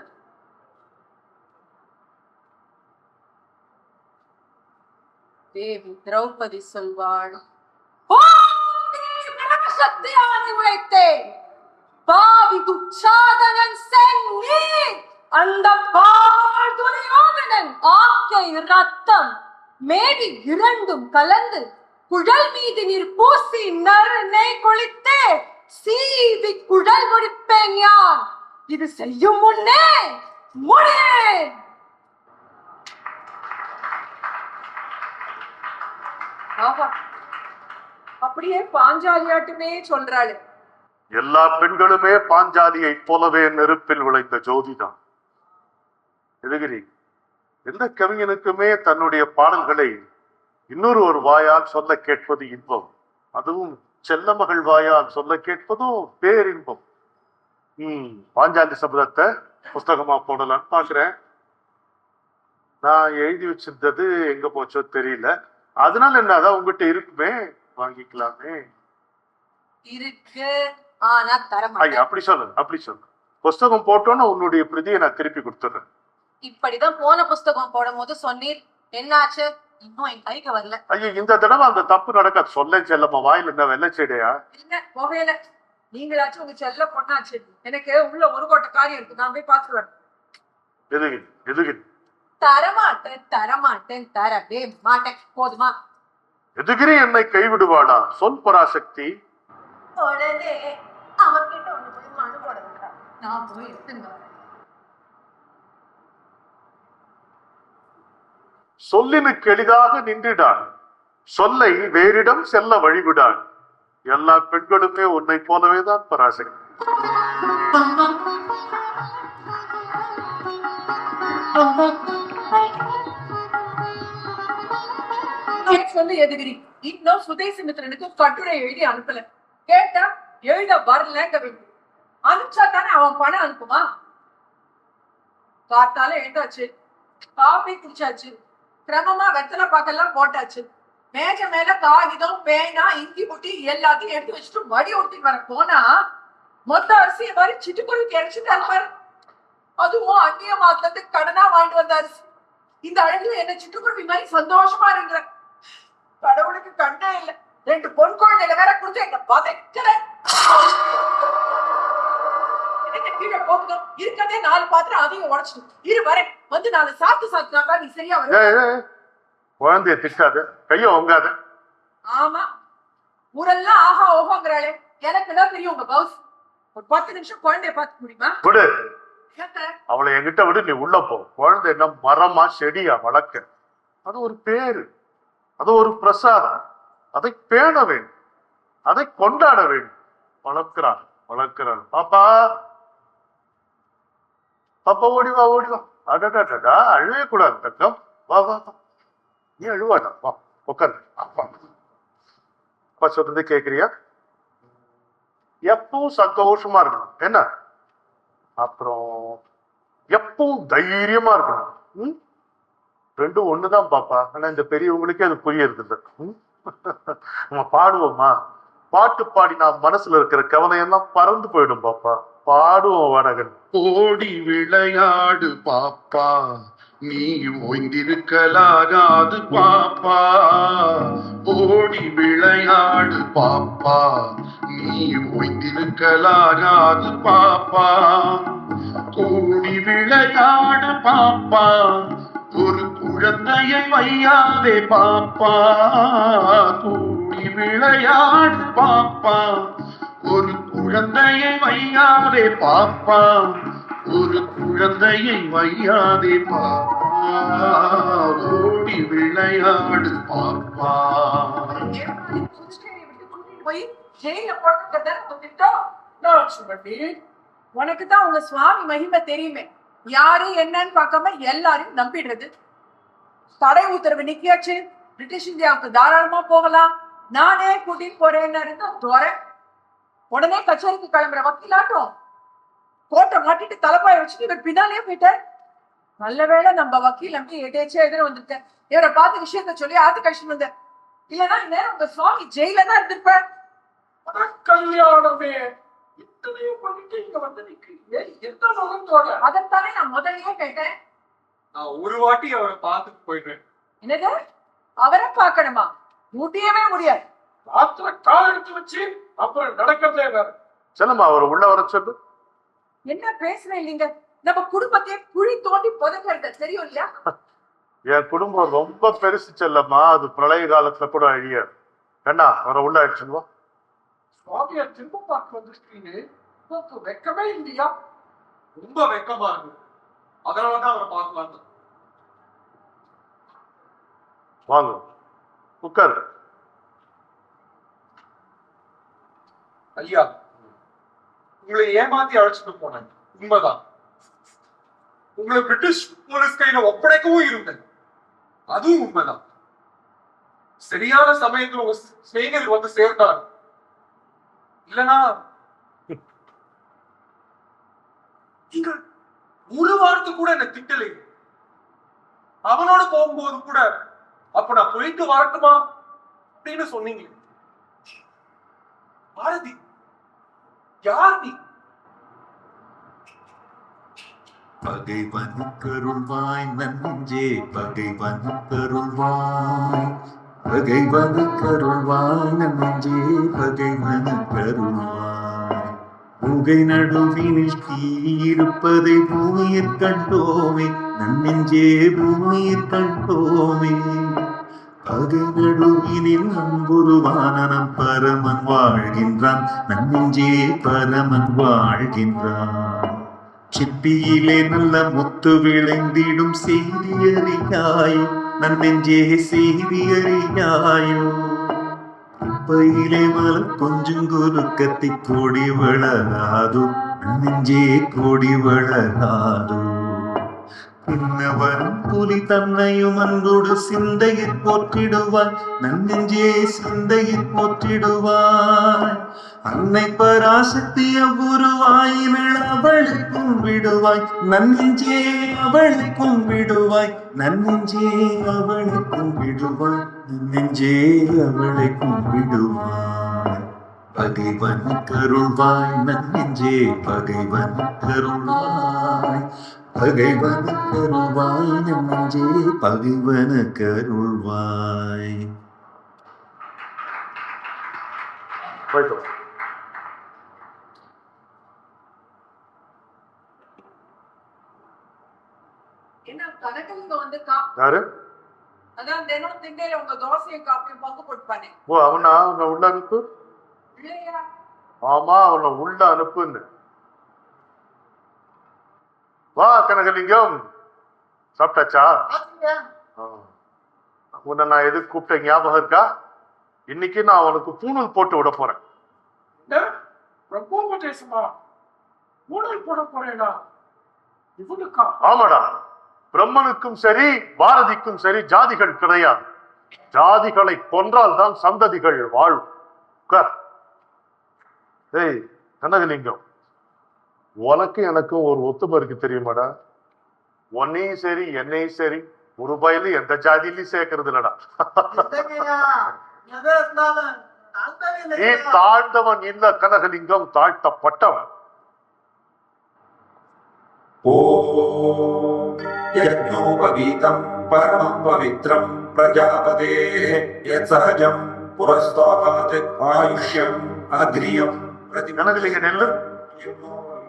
தேவி திரௌபதி சொல்வாள், உழைத்தேன் பாவி துச்சாதனன் சென்னீர் அந்த பாழ்துரையோதனன் ஆக்கை ரத்தம் மேடி 2ம் கலந்து குழல் மீது நீர் பூசி நறுநெய் குளித்தே சீவி குழல் முடிப்பேன் யான். இது செய்யும் முன்னே முடியேன். அப்படியே பாஞ்சாலியாட்டுமே சொல்றாள். எல்லா பெண்களுமே பாஞ்சாலியை போலவே நெருப்பில் விளைந்த ஜோதிதான். எதுகிரி, எந்த கவிஞனுக்குமே தன்னுடைய பாடல்களை இன்னொரு ஒரு வாயால் சொல்ல கேட்பது இன்பம், அதுவும் செல்ல மகள் வாயால் சொல்ல கேட்பதும் பேரின்பம். பாஞ்சாலி சபதத்தை புஸ்தகமா போடலான்னு பாக்குறேன். நான் எழுதி வச்சிருந்தது எங்க போச்சோ தெரியல. அதனால என்ன, அதான் உங்ககிட்ட இருக்குமே, வாங்கிக்கலாமே. இருக்கு, ஆனா ஐயா தரமாட்டேன். அப்படி சொல்லு, அப்படி சொல்லு. புஸ்தகம் போட்டோன்னா உன்னுடைய பிரதியை நான் திருப்பி கொடுத்துட்றேன். இப்படிதான் போன புஸ்தகம் போடும் போது சொன்னீர், என்னாச்சு? இன்னும் என் கைக்கு வரல. ஐயா இந்த தடவை அந்த தப்பு நடக்காது. சொல்ல செல்லம்மா, வாயில என்ன வெள்ளை செடியா? இல்ல போகையில நீங்களாச்சும் உங்க செல்ல பொண்ணாச்சு. எனக்கு உள்ள ஒரு கோட்டை காரியம் இருக்கு, நான் போய் பார்த்துட்டு வரேன். எதுக்கு எதுக்கு தரமாட்டேன் தரமாட்டேன் தரவே மாட்டேன், போதுமா? எதுகிரி என்னை கைவிடுவாளா? சொல் பராசக்தி. உடனே அவன்கிட்ட ஒண்ணு போய் மனு போட வேண்டாம், நான் போய் எடுத்துட்டு வரேன். சொல்லினுக்கு எளிதாக நின்றிடாள், சொல்லை வேறிடம் செல்ல வழிவிடாள். எல்லா பெண்களுமே உன்னை போலவேதான் பராசக்தி. சொல்லு எதுகிரி, இன்னும் சுதேசமித்திரனுக்கு கட்டுரை எழுதி அனுப்பல. கேட்டா எழுத வரலங்க. அனுப்பிச்சா தானே அவன் பணம் அனுப்புமா? பார்த்தால எழுந்தாச்சு, காபி குடிச்சாச்சு, கிரமமா வெத்தலை பாக்கெல்லாம் போட்டாச்சு, மேஜ மேல காகிதம் பேனா இங்கி புட்டி எல்லாத்தையும் எடுத்து வச்சுட்டு வடி ஒருத்திட்டு வர போனா மொத்த அரிசியை மாதிரி சிட்டுக்குருவி கிடைச்சிட்டாரு பாரு. அதுவும் அந்நிய மாத்துல இருந்து கடனா வாங்கிட்டு வந்த அரிசி. இந்த அழகுல என்ன சிட்டுக்குருவி மாதிரி சந்தோஷமா இருக்கிற கடவுளுக்கு கண்ணே இல்ல. 2 பொன் குழந்தைங்க வேற கொடுத்து எங்க பதைக்கிற. கீழே போகுதோ இருக்கதே 4 பாத்திரம், அதையும் உடைச்சிட்டு இரு வரேன். வந்து 4 சாப்பிட்டு நீ சரியா வர. குழந்தைய திட்டாத, கைய ஒங்காத. ஆமா, ஊரெல்லாம் ஆஹா ஓஹோங்கிறாளே, எனக்கு தான் தெரியும் உங்க பவுஸ். ஒரு 10 நிமிஷம் குழந்தைய பார்த்து முடியுமா? விடு, அவளை என்கிட்ட விடு, நீ உள்ள போ. குழந்தை என்ன மரமா செடியா வளர்க்க? அது ஒரு பேரு, அது ஒரு பிரசாதம். அதை பேண வேண்டும், அதை கொண்டாட வேண்டும். வளர்க்கிறான் வளர்க்கிறான். பாப்பா பாப்பா ஓடிவா ஓடிவா. அடடா அழுவே கூடாது தக்கம். வா வா வா, நீ அழுவாடா, வா உட்காந்து. அப்பா அப்பா சொல்றது கேக்குறியா? எப்பவும் சந்தோஷமா இருக்கணும் என்ன, அப்புறம் எப்பவும் தைரியமா இருக்கணும். ரெண்டும் ஒண்ணுதான் பாப்பா. ஆனா இந்த பெரியவங்களுக்கே அது புரியறது இல்லை. நம்ம பாடுவோமா, பாட்டு பாடி நான் மனசுல இருக்கிற கவலையெல்லாம் பறந்து போயிடும் பாப்பா. பாடுவோம் வடகன். ஓடி விளையாடு பாப்பா, நீ ஓய்ந்திருக்கலாகாது பாப்பா. ஓடி விளையாடு பாப்பா, நீ ஓய்ந்திருக்கலாகாது பாப்பா. ஓடி விளையாடு பாப்பா, ஒரு குழந்தையை வையாதே பாப்பா. கூடி விளையாடு பாப்பா, ஒரு குழந்தையை வையாதே பாப்பா. ஒரு குழந்தையை வையாதே பாப்பா. ஓடி விளையாடு பாப்பா. போய் ஜெயில போட்டு உனக்குதான் உங்க சுவாமி மகிமை தெரியுமே. யாரு என்னன்னு பார்க்காம எல்லாரையும் நம்பிடுறது. தடை உத்தரவு நிக்கியாச்சு, பிரிட்டிஷ் இந்தியாவுக்கு தாராளமா போகலாம், நானே கூட்டிட்டு போறேன்னு இருந்தா தோறேன். உடனே கச்சேரிக்கு கிளம்புற வக்கீலாட்டம் கோட்டை மாட்டிட்டு தலைப்பாய வச்சுட்டு இவர் பின்னாலே போயிட்டார். நல்ல வேளை நம்ம வக்கீல் நம்பி எதேச்சே எதிர வந்திருக்கேன். இவரை பார்த்து விஷயத்த சொல்லி ஆத்து கழிச்சுட்டு வந்தேன். இல்லைன்னா இந்நேரம் உங்க சுவாமி ஜெயில தான் இருந்திருப்பார். கல்யாணமே இத்தனையும் பண்ணிட்டு இங்க வந்து நிக்கிறீங்க, எந்த முகத்தோட? அதைத்தானே நான் முதல்லயே கேட்டேன். நான் ஒரு வாட்டி அவரை பார்த்துட்டு போயிடுறேன். என்னது, அவரை பார்க்கணுமா? முடியவே முடியாது. ராத்திர கால் எடுத்து வச்சு அப்புறம் நடக்கிறதே வேற. செல்லம்மா அவரை உள்ள வர சொல்லு. என்ன பேசுறேன் இல்லைங்க, நம்ம குடும்பத்தையே குழி தோண்டி புதைக்கிறது தெரியும் இல்லையா? என் குடும்பம் ரொம்ப பெருசு செல்லம்மா, அது பிரளய காலத்துல கூட அழியாது. என்ன அவரை உள்ள அடிச்சுவா. சுவாமியை திரும்ப பார்க்க வந்திருக்கீங்க, உங்களுக்கு வெக்கமே இல்லையா? ரொம்ப வெக்கமா இருக்கு, அதனாலதான் அவரை பார்க்கலாம். வாங்க உட்காரு. ஐயா, உங்களை ஏமாத்தி அழைச்சிட்டு போனேன், உண்மைதான். உங்களை பிரிட்டிஷ் போலீஸ் கையில ஒப்படைக்கவும் இருந்தேன், அதுவும் உண்மைதான். சரியான சமயத்தில் உங்க ஸ்நேகிதர் வந்து சேர்ந்தார். இல்லனா நீங்க ஒரு வாரத்து கூட என்ன திட்டலை. அவனோட போகும்போது கூட அப்ப நான் போயிட்டு வரட்டுமா அப்படின்னு சொன்னீங்க. பாரதி யார் நீ? பகைவன் கருள்வாய் நன்றே பகைவன் கருள்வாய் பகைவன் கருள்வாய் நன்றே பகைவன் கருள்வாய் புகை நடுவினில் தீயிருப்பதை பூமியிற் கண்டோமே நன்னெஞ்சே பூமியிற் கண்டோமே பகை நடுவினில் அன்புருவான நம் பரமன் வாழ்கின்றான் நன்னெஞ்சே பரமன் வாழ்கின்றான் சிப்பியிலே நல்ல முத்து விளைந்திடும் செய்தி அறியாய் நன்னெஞ்சே செய்தி அறியாயோ குப்பையிலே மலர் கொஞ்சம் குறுக்கத்தை கொடி வளராதோ நன்னெஞ்சே கொடி வளராதோ பின்னவரும் புலி தன்னையும் அன்போடு சிந்தையில் போற்றிடுவாய் நன்னெஞ்சே சிந்தையில் போற்றிடுவாய் அன்னை பராசக்தி அவ்வுருவாயினள் அவளுக்கும் விடுவாய் நன்னெஞ்சே அவளுக்கும் விடுவாய் நன்னெஞ்சே அவளுக்கும் விடுவாய் நன்னெஞ்சே அவளுக்கும் விடுவாய் பகைவன் கருள்வாய் நன்னெஞ்சே பகைவன் கருள்வாய் பகைவன் கருள்வாய் நன்னெஞ்சே பகைவன் கருள்வாய். என்ன கனகலிங்கம் வந்திருக்கா? யாரு? அதான் தினம் திண்டையில உங்க தோசையை காப்பியும் பங்கு போட்டுப்பானே. ஓ அவனா? அவனை உள்ள அனுப்பு. இல்லையா? ஆமா அவனை உள்ள அனுப்புன்னு. வா கனகலிங்கம், சாப்பிட்டாச்சா? உன்னை நான் எதுக்கு கூப்பிட்ட ஞாபகம் இருக்கா? இன்னைக்கு நான் அவனுக்கு பூணூல் போட்டு விட போறேன். பூணூல் போட போறேடா? இவனுக்கா? ஆமாடா, பிரம்மனுக்கும் சரி பாரதிக்கும் சரி ஜாதிகள் கிடையாது. ஜாதிகளை கொன்றால் தான் சந்ததிகள் வாழும். ஏய் கனகலிங்கம், உனக்கு எனக்கும் ஒரு ஒத்துமை இருக்கு தெரியுமாடா? உன்னையும் சரி என்னையும் சரி ஒரு பயிலும் எந்த ஜாதியிலையும் சேர்க்கறது இல்லடா. நீ தாழ்ந்தவன் இல்ல கனகலிங்கம், தாழ்த்தப்பட்டவன். ஓம் யஜ்ஞோபவீதம் பரமம் பவித்ரம் பிரஜாபதேः யத்சஹஜம் புரஸ்தாத் ஆயுஷ்யம் அக்ரியம் பிரதி. கனகலிங்க நெல்லு,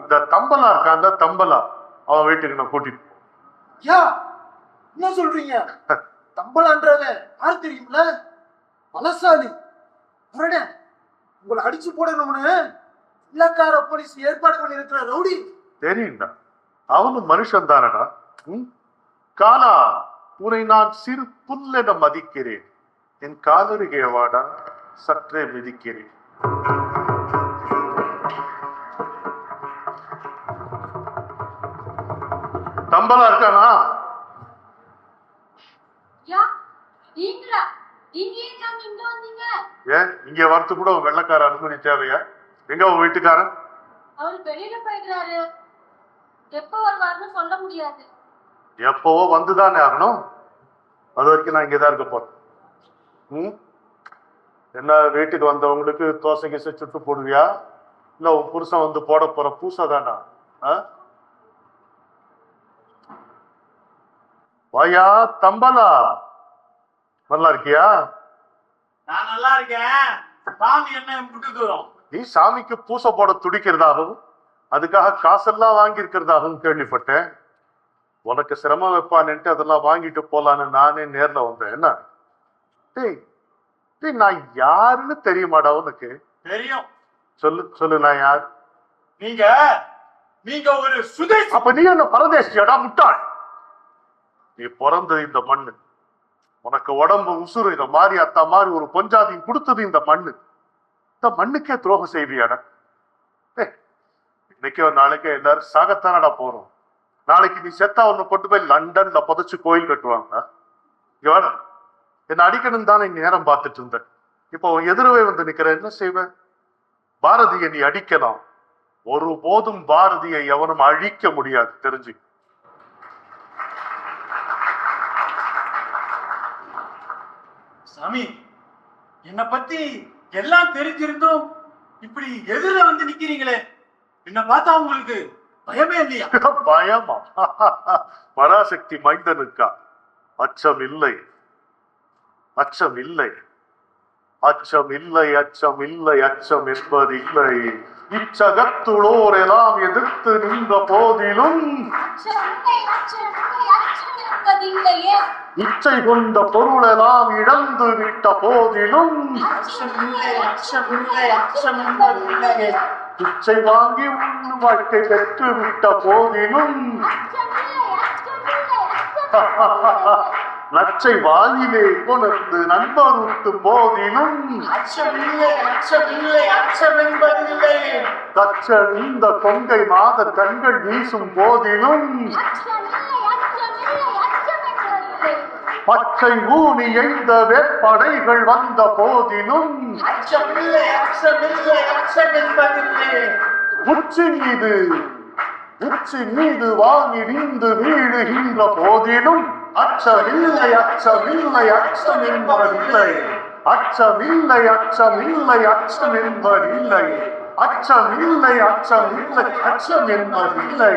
இந்த தம்பலா இருக்கான், தம்பலா அவன் வீட்டுக்கு நான் கூட்டிட்டு. என்ன சொல்றீங்க? தம்பலான்றவன் யாரு தெரியுமில்ல? பலசாலி. உங்களை அடிச்சு போடணும்னு இலக்கார போலீஸ் ஏற்பாடு பண்ணி இருக்கிற ரவுடி. தெரியும்டா, அவனும் மனுஷன் தானடா. காலா, உன்னை நான் சிறு புல்லென மதிக்கிறேன். என் காலருகே வாடா, சற்றே மிதிக்கிறேன். தம்பலா இருக்கானா? ஏன் இங்க வரத்து கூட வெள்ளக்கார அனுமதி தேவையா? எங்க உன் வீட்டுக்காரன்? அவர் வெளியில போயிடுறாரு, எப்ப வருவாருன்னு சொல்ல முடியாது. எப்பவோ வந்துதானே ஆகணும். அது வரைக்கும் நான் இங்கதான் இருக்க போறேன். என்ன வீட்டுக்கு வந்தவங்களுக்கு தோசை கீசை சுட்டு போடுவியா? இல்ல உன் புருஷன் வந்து போட போற பூசை தானா? வாயா தம்பலா, நல்லா இருக்கியா? நான் நல்லா இருக்கேன். சாமி என்ன விட்டு தூரம்? நீ சாமிக்கு பூசை போட துடிக்கிறதாகவும் அதுக்காக காசெல்லாம் வாங்கி இருக்கிறதாகவும் கேள்விப்பட்டேன். உனக்கு சிரமம் வைப்பான்ட்டு அதெல்லாம் வாங்கிட்டு போலான்னு நானே நேர்ல வந்தேன். என்ன நான் யாருன்னு தெரியுமாடா உனக்கு? தெரியும். சொல்லு சொல்லு, நான் யார்? நீங்க ஒரு சுதேசி. அப்ப நீ என்ன பரதேசியாடா முட்டாள்? நீ பிறந்தது இந்த மண்ணு, உனக்கு உடம்பு உசுறு இந்த மாதிரி அத்தா மாதிரி ஒரு பொஞ்சாதியும் கொடுத்தது இந்த மண்ணு. இந்த மண்ணுக்கே துரோகம் செய்வியாடா? இன்னைக்கு ஒரு நாளைக்கு எல்லாரும் சாகத்தானடா போறோம். நாளைக்கு நீ செத்தா ஒண்ணு கொண்டு போய் லண்டன்ல புதைச்சு கோயில் கட்டுவாங்க. இங்க வேணா என்ன அடிக்கணும் தானே நேரம் பார்த்துட்டு இருந்தேன். இப்போ எதிரவே வந்து நிக்கிற, என்ன செய்வேன்? பாரதியை நீ அடிக்கலாம், ஒரு போதும் பாரதியை எவனும் அழிக்க முடியாது, தெரிஞ்சு. சாமி, என்னை பத்தி எல்லாம் தெரிஞ்சிருந்தும் இப்படி எதிர வந்து நிக்கிறீங்களே, என்ன பார்த்தா உங்களுக்கு பயமே இல்லையா? பயமா? பராசக்தி மைந்தனுக்கா அச்சம் இல்லை, அச்சம் இல்லை, அச்சம் இல்லை, அச்சம் இல்லை, அச்சம் என்பதில்லை. இச்சகத்துளோர் எல்லாம் எதிர்த்து நின்ற போதிலும் இச்சை கொண்ட பொருளெல்லாம் இழந்து விட்ட போதிலும் இச்சை வாங்கி உன் வாழ்க்கை பெற்று விட்ட போதிலும் நச்சை வாயிலே கொணர்ந்து நண்பருட்டும் போதிலும் தச்சன் இந்த கொங்கை மாதர் கண்கள் வீசும் போதிலும் பச்சை ஊனி எய்த வேற்படைகள் வந்த போதிலும் உச்சி மீது வாங்கி நீந்து வீழுகின்ற போதிலும் அச்சமில்லை, அச்சமில்லை, அச்சம் என்பதில்லை. அச்சமில்லை, அச்சமில்லை, அச்சம் என்பதில்லை. அச்சமில்லை, அச்சமில்லை, அச்சம் என்பதில்லை.